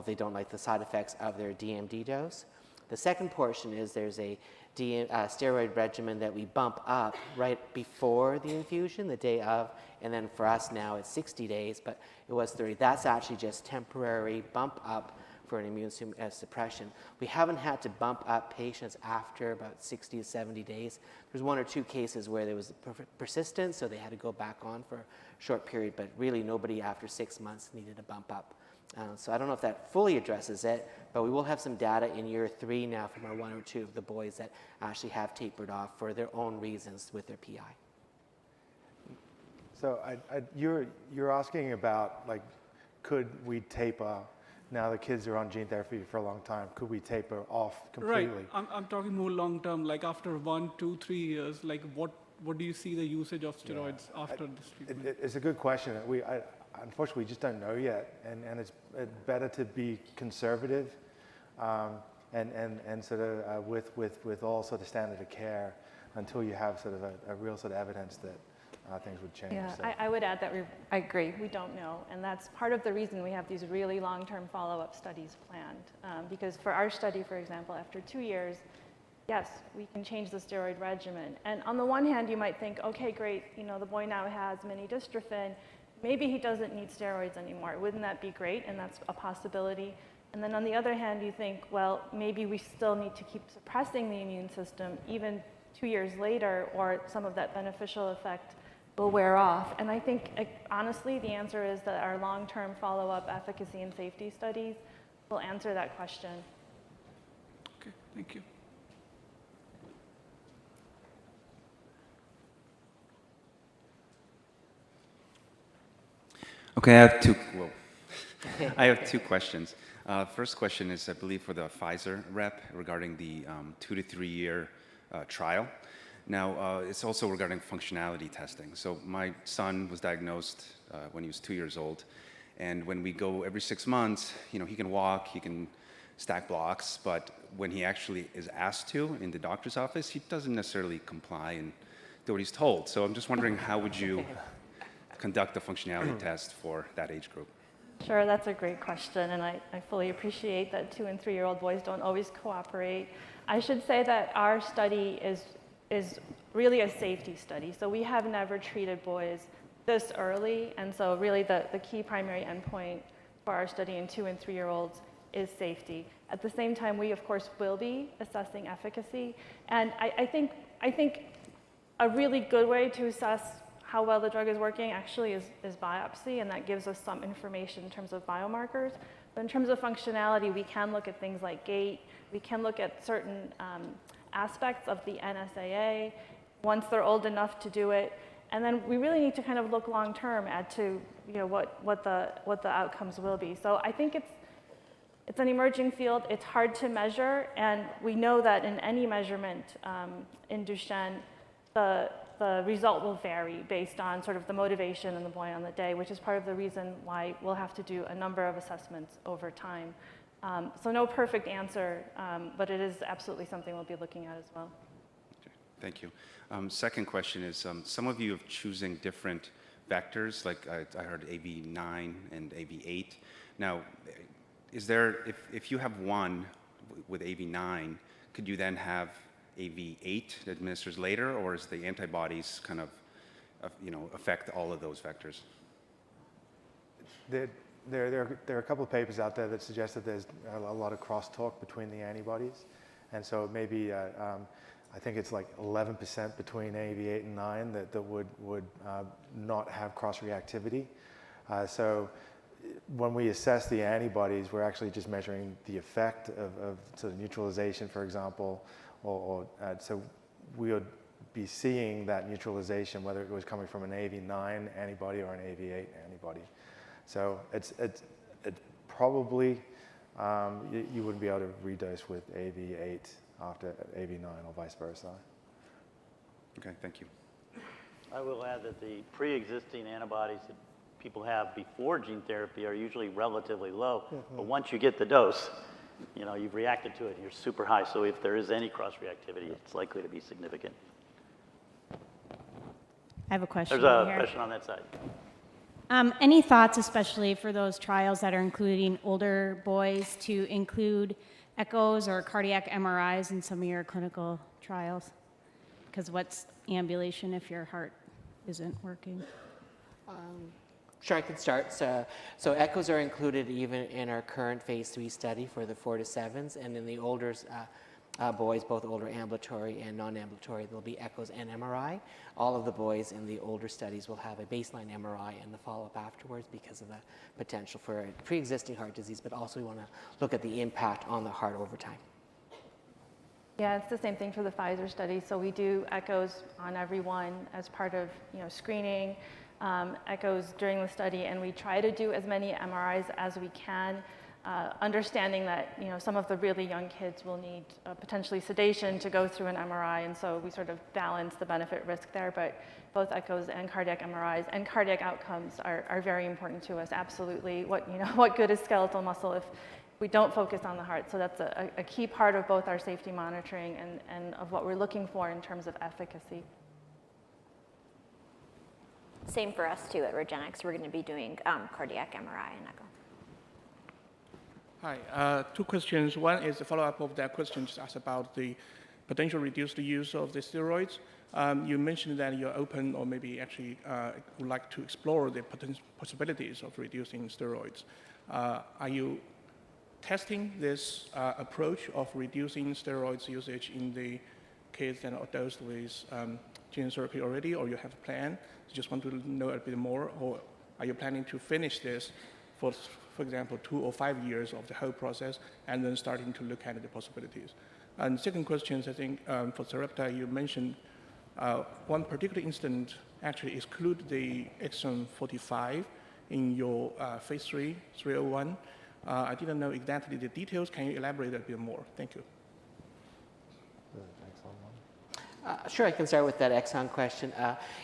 they don't like the side effects of their DMD dose. The second portion is there's a steroid regimen that we bump up right before the infusion, the day of, and then for us now it's 60 days, but it was 30. That's actually just temporary bump up for an immune suppression. We haven't had to bump up patients after about 60 to 70 days. There's 1 or 2 cases where there was persistence, so they had to go back on for a short period, but really nobody after 6 months needed a bump up. So I don't know if that fully addresses it, but we will have some data in year 3 now from our 1 or 2 of the boys that actually have tapered off for their own reasons with their PI. So you're asking about, like, could we taper, now the kids are on gene therapy for a long time, could we taper off completely? Right. I'm talking more long term, like after 1, 2, 3 years, like what do you see the usage of steroids after this treatment? It's a good question. Unfortunately, we just don't know yet, and it's better to be conservative and sort of with all sort of standard of care until you have sort of a real sort of evidence that things would change. Yeah, So. I would add that I agree, we don't know. And that's part of the reason we have these really long-term follow-up studies planned. Because for our study, for example, after 2 years, yes, we can change the steroid regimen. And on the one hand, you might think, okay, great, the boy now has mini dystrophin. Maybe he doesn't need steroids anymore. Wouldn't that be great? And that's a possibility. And then on the other hand, you think, well, maybe we still need to keep suppressing the immune system even 2 years later, or some of that beneficial effect will wear off. And I think, honestly, the answer is that our long-term follow-up efficacy and safety studies will answer that question. Okay, thank you. Okay, I have two questions. First question is, I believe, for the Pfizer rep regarding the 2 to 3 year trial. Now, it's also regarding functionality testing. So my son was diagnosed when he was 2 years old, and when we go every 6 months, he can walk, he can stack blocks, but when he actually is asked to in the doctor's office, he doesn't necessarily comply and do what he's told. So I'm just wondering, how would you conduct a functionality test for that age group? Sure, that's a great question, and I fully appreciate that 2 and 3 year old boys don't always cooperate. I should say that our study is really a safety study, so we have never treated boys this early, and so really the key primary endpoint for our study in 2 and 3 year olds is safety. At the same time, we of course will be assessing efficacy, and I think a really good way to assess how well the drug is working actually is biopsy, and that gives us some information in terms of biomarkers. But in terms of functionality, we can look at things like gait, we can look at certain aspects of the NSAA once they're old enough to do it, and then we really need to kind of look long term as to what the outcomes will be. So I think it's an emerging field, it's hard to measure, and we know that in any measurement in Duchenne, the result will vary based on sort of the motivation and the boy on the day, which is part of the reason why we'll have to do a number of assessments over time. So no perfect answer, but it is absolutely something we'll be looking at as well. Okay, thank you. Second question is, some of you are choosing different vectors, like I heard AV9 and AV8. Now, is there, if you have one with AV9, could you then have AV8 that administers later, or is the antibodies kind of affect all of those vectors? There are a couple of papers out there that suggest that there's a lot of crosstalk between the antibodies, and so maybe I think it's like 11% between AAV8 and 9 that would not have cross-reactivity. So when we assess the antibodies, we're actually just measuring the effect of sort of neutralization, for example, so we would be seeing that neutralization, whether it was coming from an AAV9 antibody or an AAV8 antibody. So it's probably, you wouldn't be able to redose with AAV8 after AAV9 or vice versa. Okay, thank you. I will add that the pre-existing antibodies that people have before gene therapy are usually relatively low, but once you get the dose, you know, you've reacted to it, you're super high. So if there is any cross-reactivity, it's likely to be significant. I have a question. There's a here. question on that side. Any thoughts, especially for those trials that are including older boys, to include echoes or cardiac MRIs in some of your clinical trials? Because what's ambulation if your heart isn't working? Sure, I can start. So echoes are included even in our current phase 3 study for the 4 to 7s, and in the older boys, both older ambulatory and non-ambulatory, there'll be echoes and MRI. All of the boys in the older studies will have a baseline MRI and the follow-up afterwards because of the potential for a pre-existing heart disease, but also we want to look at the impact on the heart over time. Yeah, it's the same thing for the Pfizer study. So we do echoes on everyone as part of, you know, screening, echoes during the study, and we try to do as many MRIs as we can, understanding that, you know, some of the really young kids will need potentially sedation to go through an MRI, and so we sort of balance the benefit risk there. But both echoes and cardiac MRIs and cardiac outcomes are very important to us. Absolutely. What good is skeletal muscle if we don't focus on the heart? So that's a key part of both our safety monitoring and of what we're looking for in terms of efficacy. Same for us too at Regenxbio. We're going to be doing cardiac MRI and echo. Hi, two questions. One is a follow-up of that question just asked about the potential reduced use of the steroids. You mentioned that you're open or maybe actually would like to explore the possibilities of reducing steroids. Are you testing this approach of reducing steroids usage in the kids and adults with gene therapy already, or you have a plan? Just want to know a bit more, or are you planning to finish this for example, 2 or 5 years of the whole process, and then starting to look at the possibilities? And second question, I think for Sarepta, you mentioned one particular incident actually exclude the exon 45 in your phase 301. I didn't know exactly the details. Can you elaborate a bit more? Thank you. Sure, I can start with that exon question.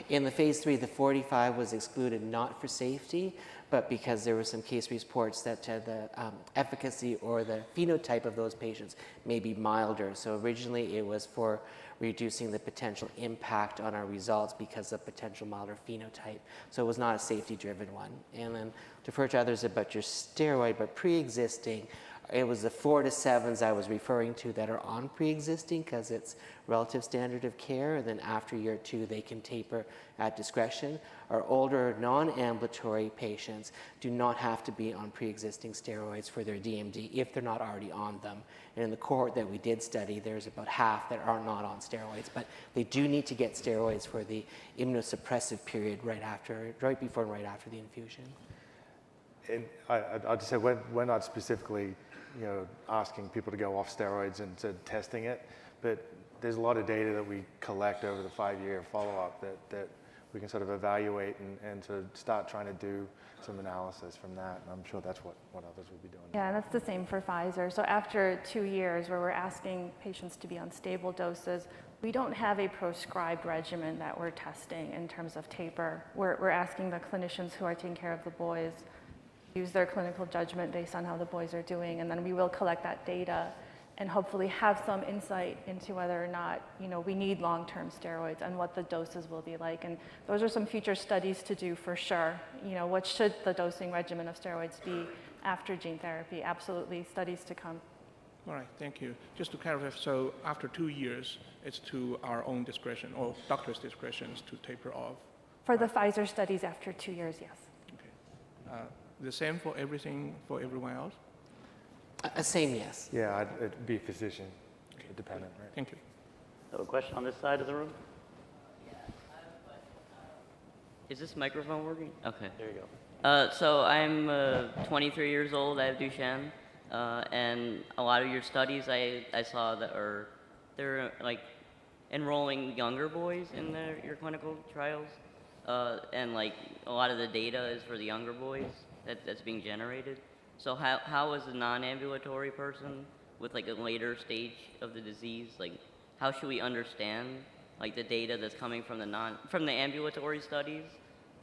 In the phase 3, the 45 was excluded not for safety, but because there were some case reports that the efficacy or the phenotype of those patients may be milder. So originally it was for reducing the potential impact on our results because of potential milder phenotype. So it was not a safety-driven one. And then defer to others about your steroid, but pre-existing, it was the 4 to 7s I was referring to that are on pre-existing because it's relative standard of care, and then after year 2 they can taper at discretion. Our older non-ambulatory patients do not have to be on pre-existing steroids for their DMD if they're not already on them. And in the cohort that we did study, there's about half that are not on steroids, but they do need to get steroids for the immunosuppressive period right before and right after the infusion. And I'll just say we're not specifically, asking people to go off steroids and testing it, but there's a lot of data that we collect over the 5-year follow-up that we can sort of evaluate and to start trying to do some analysis from that. And I'm sure that's what others will be doing. Yeah, that's the same for Pfizer. So after 2 years where we're asking patients to be on stable doses, we don't have a prescribed regimen that we're testing in terms of taper. We're asking the clinicians who are taking care of the boys use their clinical judgment based on how the boys are doing, and then we will collect that data and hopefully have some insight into whether or not, we need long-term steroids and what the doses will be like. And those are some future studies to do for sure. What should the dosing regimen of steroids be after gene therapy? Absolutely, studies to come. All right, thank you. Just to clarify, so after 2 years, it's to our own discretion or doctor's discretion to taper off? For the Pfizer studies after 2 years, yes. Okay. The same for everything, for everyone else? Same, yes. Yeah, it'd be physician dependent, right? Thank you. So a question on this side of the room? Is this microphone working? Okay. There you go. So I'm 23 years old. I have Duchenne, and a lot of your studies I saw that they're like enrolling younger boys in your clinical trials, and like a lot of the data is for the younger boys that's being generated. So how is a non-ambulatory person with like a later stage of the disease, like how should we understand like the data that's coming from the ambulatory studies,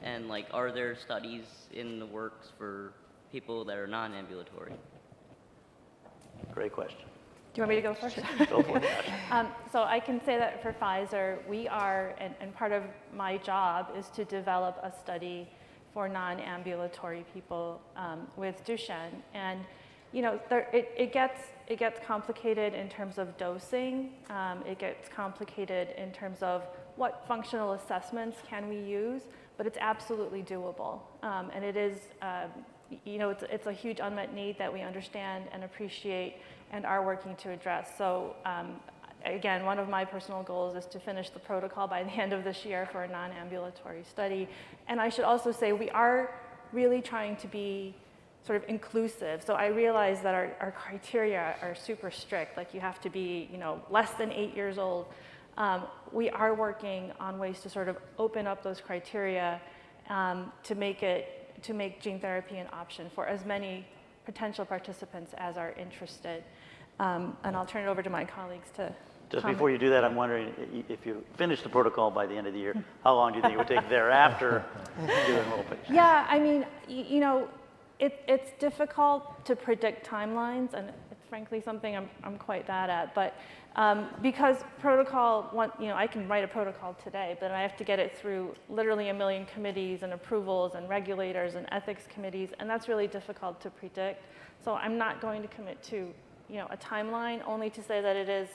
and like are there studies in the works for people that are non-ambulatory? Great question. Do you want me to go first? Go for it, Kasia. So I can say that for Pfizer, we are, and part of my job is to develop a study for non-ambulatory people with Duchenne. And you know, it gets complicated in terms of dosing. It gets complicated in terms of what functional assessments can we use, but it's absolutely doable. And it is, you know, it's a huge unmet need that we understand and appreciate and are working to address. So again, one of my personal goals is to finish the protocol by the end of this year for a non-ambulatory study. And I should also say we are really trying to be sort of inclusive. So I realize that our criteria are super strict, like you have to be, you know, less than 8 years old. We are working on ways to sort of open up those criteria to make gene therapy an option for as many potential participants as are interested. And I'll turn it over to my colleagues to Just comment. before you do that, I'm wondering if you finish the protocol by the end of the year, how long do you think it would take thereafter to enroll patients? Yeah, I mean, you know, it's difficult to predict timelines, and it's frankly something I'm quite bad at. But because you know, I can write a protocol today, but I have to get it through literally 1 million committees and approvals and regulators and ethics committees, and that's really difficult to predict. So I'm not going to commit to, you know, a timeline, only to say that it is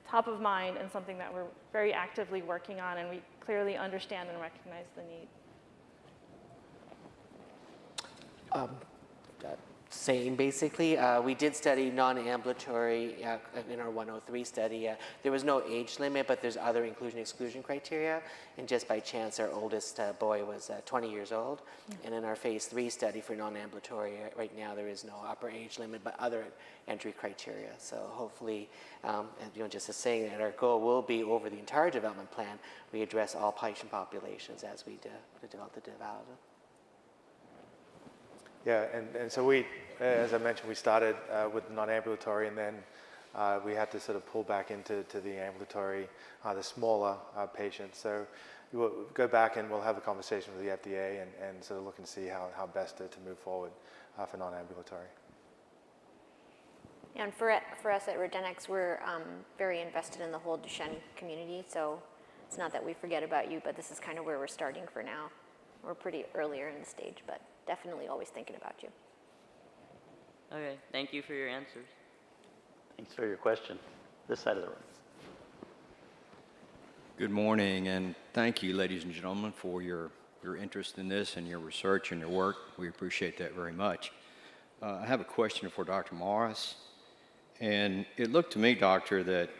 top of mind and something that we're very actively working on, and we clearly understand and recognize the need. Same, basically. We did study non-ambulatory in our 103 study. There was no age limit, but there's other inclusion-exclusion criteria. And just by chance, our oldest boy was 20 years old. And in our phase 3 study for non-ambulatory, right now there is no upper age limit, but other entry criteria. So hopefully, and, you know, just to say that our goal will be over the entire development plan, we address all patient populations as we develop the development. Yeah, and so we, as I mentioned, we started with non-ambulatory, and then we had to sort of pull back into the ambulatory, the smaller patients. So we'll go back and we'll have a conversation with the FDA and sort of look and see how best to move forward for non-ambulatory. And for us at Regenxbio, we're very invested in the whole Duchenne community, so it's not that we forget about you, but this is kind of where we're starting for now. We're pretty earlier in the stage, but definitely always thinking about you. Okay, thank you for your answers. Thanks for your question. This side of the room. Good morning, and thank you, ladies and gentlemen, for your interest in this and your research and your work. We appreciate that very much. I have a question for Dr. Morris. And it looked to me, doctor, that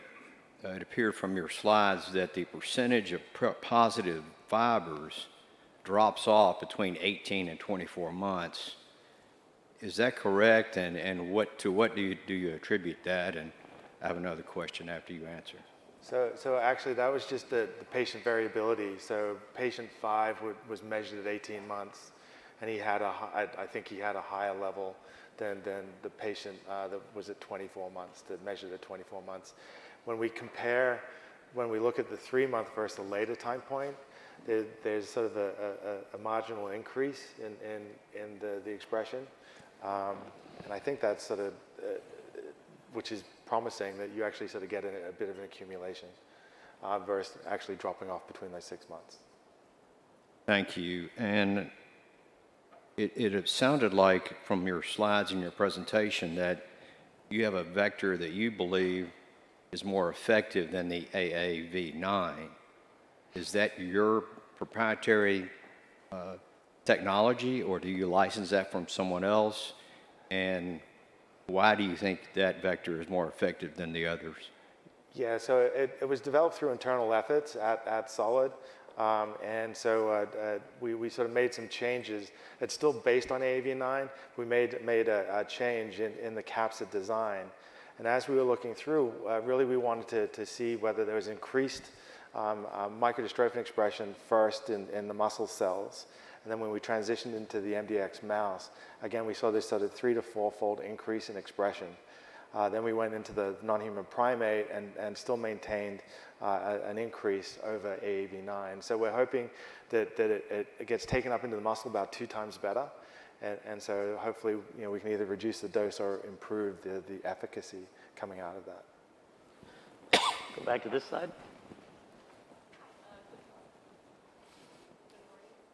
it appeared from your slides that the percentage of positive fibers drops off between 18 and 24 months. Is that correct? And to what do you attribute that? And I have another question after you answer. So actually, that was just the patient variability. So patient 5 was measured at 18 months, and I think he had a higher level than the patient that was at 24 months, that measured at 24 months. When we look at the 3-month versus the later time point, there's sort of a marginal increase in the expression. And I think that's sort of, which is promising, that you actually sort of get a bit of an accumulation versus actually dropping off between those 6 months. Thank you. And it sounded like from your slides and your presentation that you have a vector that you believe is more effective than the AAV9. Is that your proprietary technology, or do you license that from someone else? And why do you think that vector is more effective than the others? Yeah, so it was developed through internal efforts at Solid. And so we sort of made some changes. It's still based on AAV9. We made a change in the capsid design. And as we were looking through, really we wanted to see whether there was increased microdystrophin expression first in the muscle cells. And then when we transitioned into the MDX mouse, again, we saw this sort of 3 to 4-fold increase in expression. Then we went into the non-human primate and still maintained an increase over AAV9. So we're hoping that it gets taken up into the muscle about 2 times better. And so hopefully, we can either reduce the dose or improve the efficacy coming out of that. Go back to this side.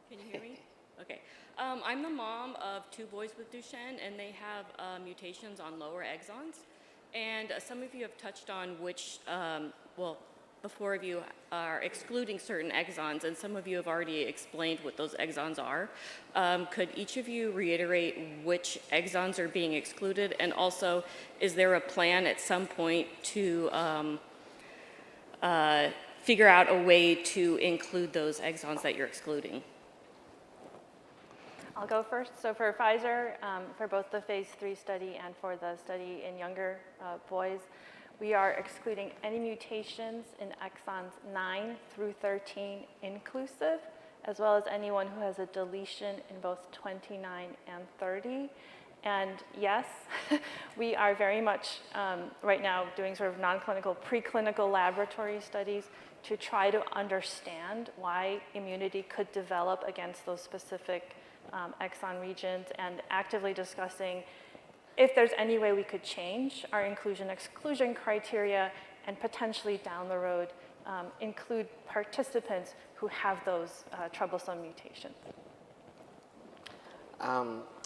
Can you hear me? Okay. I'm the mom of 2 boys with Duchenne, and they have mutations on lower exons. And some of you have touched on which, the 4 of you are excluding certain exons, and some of you have already explained what those exons are. Could each of you reiterate which exons are being excluded? And also, is there a plan at some point to figure out a way to include those exons that you're excluding? I'll go first. So for Pfizer, for both the phase 3 study and for the study in younger boys, we are excluding any mutations in exons 9 through 13 inclusive, as well as anyone who has a deletion in both 29 and 30. And yes, we are very much right now doing sort of non-clinical, preclinical laboratory studies to try to understand why immunity could develop against those specific exon regions, and actively discussing if there's any way we could change our inclusion-exclusion criteria and potentially down the road include participants who have those troublesome mutations.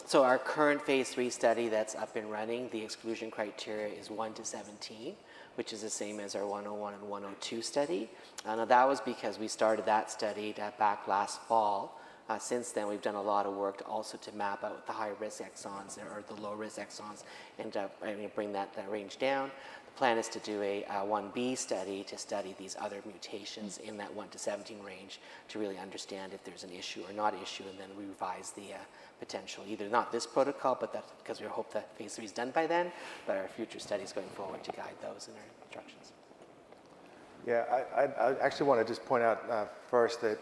So our current phase 3 study that's up and running, the exclusion criteria is 1 to 17, which is the same as our 101 and 102 study. Now that was because we started that study back last fall. Since then, we've done a lot of work also to map out the high-risk exons or the low-risk exons and bring that range down. The plan is to do a 1B study to study these other mutations in that 1 to 17 range to really understand if there's an issue or not issue, and then we revise the potential, either not this protocol, but that's because we hope that phase 3 is done by then, but our future studies going forward to guide those in our instructions. Yeah, I actually want to just point out first that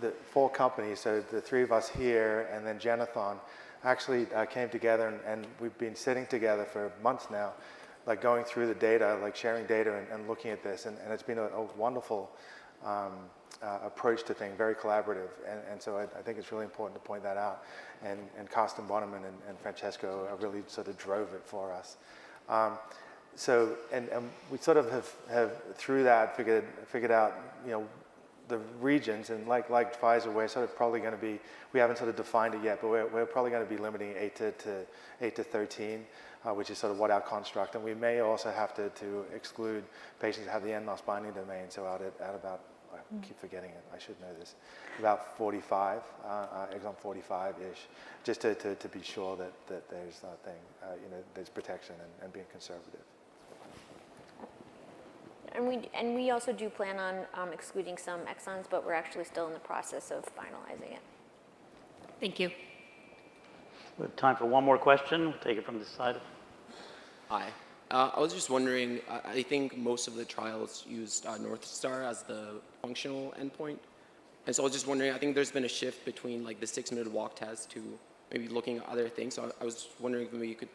the 4 companies, so the 3 of us here and then Genathon, actually came together and we've been sitting together for months now, like going through the data, like sharing data and looking at this, and it's been a wonderful approach to things, very collaborative, and so I think it's really important to point that out, and Carsten Bonneman and Francesco really sort of drove it for us. So, and we sort of have through that figured out, the regions, and like Pfizer, we're sort of probably going to be, we haven't sort of defined it yet, but we're probably going to be limiting 8 to 13, which is sort of what our construct, and we may also have to exclude patients that have the NMOS binding domain, so out at about, I keep forgetting it, I should know this, about 45, exon 45-ish, just to be sure that there's nothing, there's protection and being conservative. And we also do plan on excluding some exons, but we're actually still in the process of finalizing it. Thank you. We have time for one more question. We'll take it from this side. Hi. I was just wondering, I think most of the trials used North Star as the functional endpoint. And so I was just wondering, I think there's been a shift between like the 6-minute walk test to maybe looking at other things. So I was wondering if maybe you could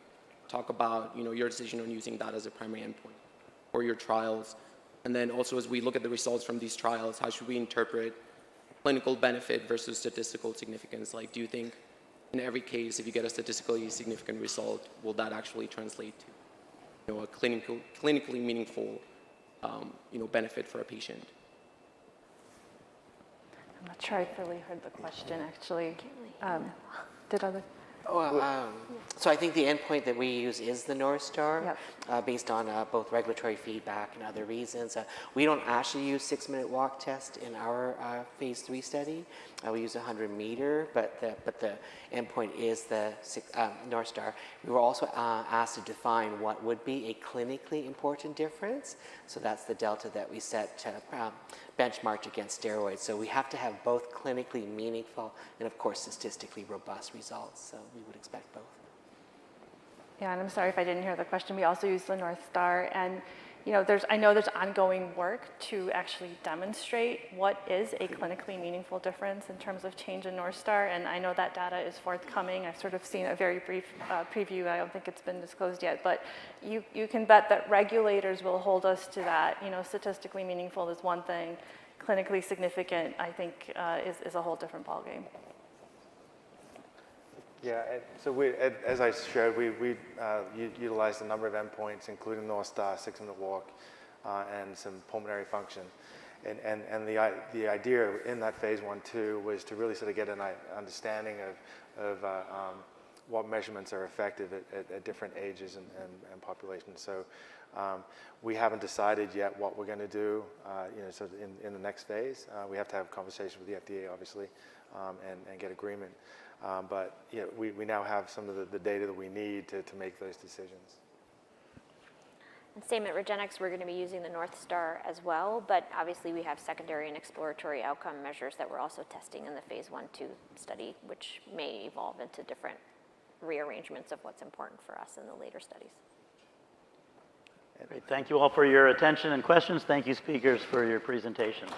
talk about, your decision on using that as a primary endpoint for your trials. And then also, as we look at the results from these trials, how should we interpret clinical benefit versus statistical significance? Like, do you think in every case, if you get a statistically significant result, will that actually translate to, a clinically meaningful, benefit for a patient? I'm not sure I fully heard the question, actually. Did other? So I think the endpoint that we use is the North Star, Yep. based on both regulatory feedback and other reasons. We don't actually use 6-minute walk test in our phase 3 study. We use a 100-meter, but the endpoint is the North Star. We were also asked to define what would be a clinically important difference. So that's the delta that we set to benchmarked against steroids. So we have to have both clinically meaningful and, of course, statistically robust results. So we would expect both. Yeah, and I'm sorry if I didn't hear the question. We also use the North Star, and I know there's ongoing work to actually demonstrate what is a clinically meaningful difference in terms of change in North Star, and I know that data is forthcoming. I've sort of seen a very brief preview. I don't think it's been disclosed yet, but you can bet that regulators will hold us to that. Statistically meaningful is one thing. Clinically significant, I think, is a whole different ballgame. Yeah, so as I showed, we utilized a number of endpoints, including North Star, 6-minute walk, and some pulmonary function. And the idea in that phase 1/2 was to really sort of get an understanding of what measurements are effective at different ages and populations. So we haven't decided yet what we're going to do. So in the next phase, we have to have a conversation with the FDA, obviously, and get agreement. But we now have some of the data that we need to make those decisions. And same at Regenxbio, we're going to be using the North Star as well, but obviously we have secondary and exploratory outcome measures that we're also testing in the phase 1/2 study, which may evolve into different rearrangements of what's important for us in the later studies. Great. Thank you all for your attention and questions. Thank you, speakers, for your presentation.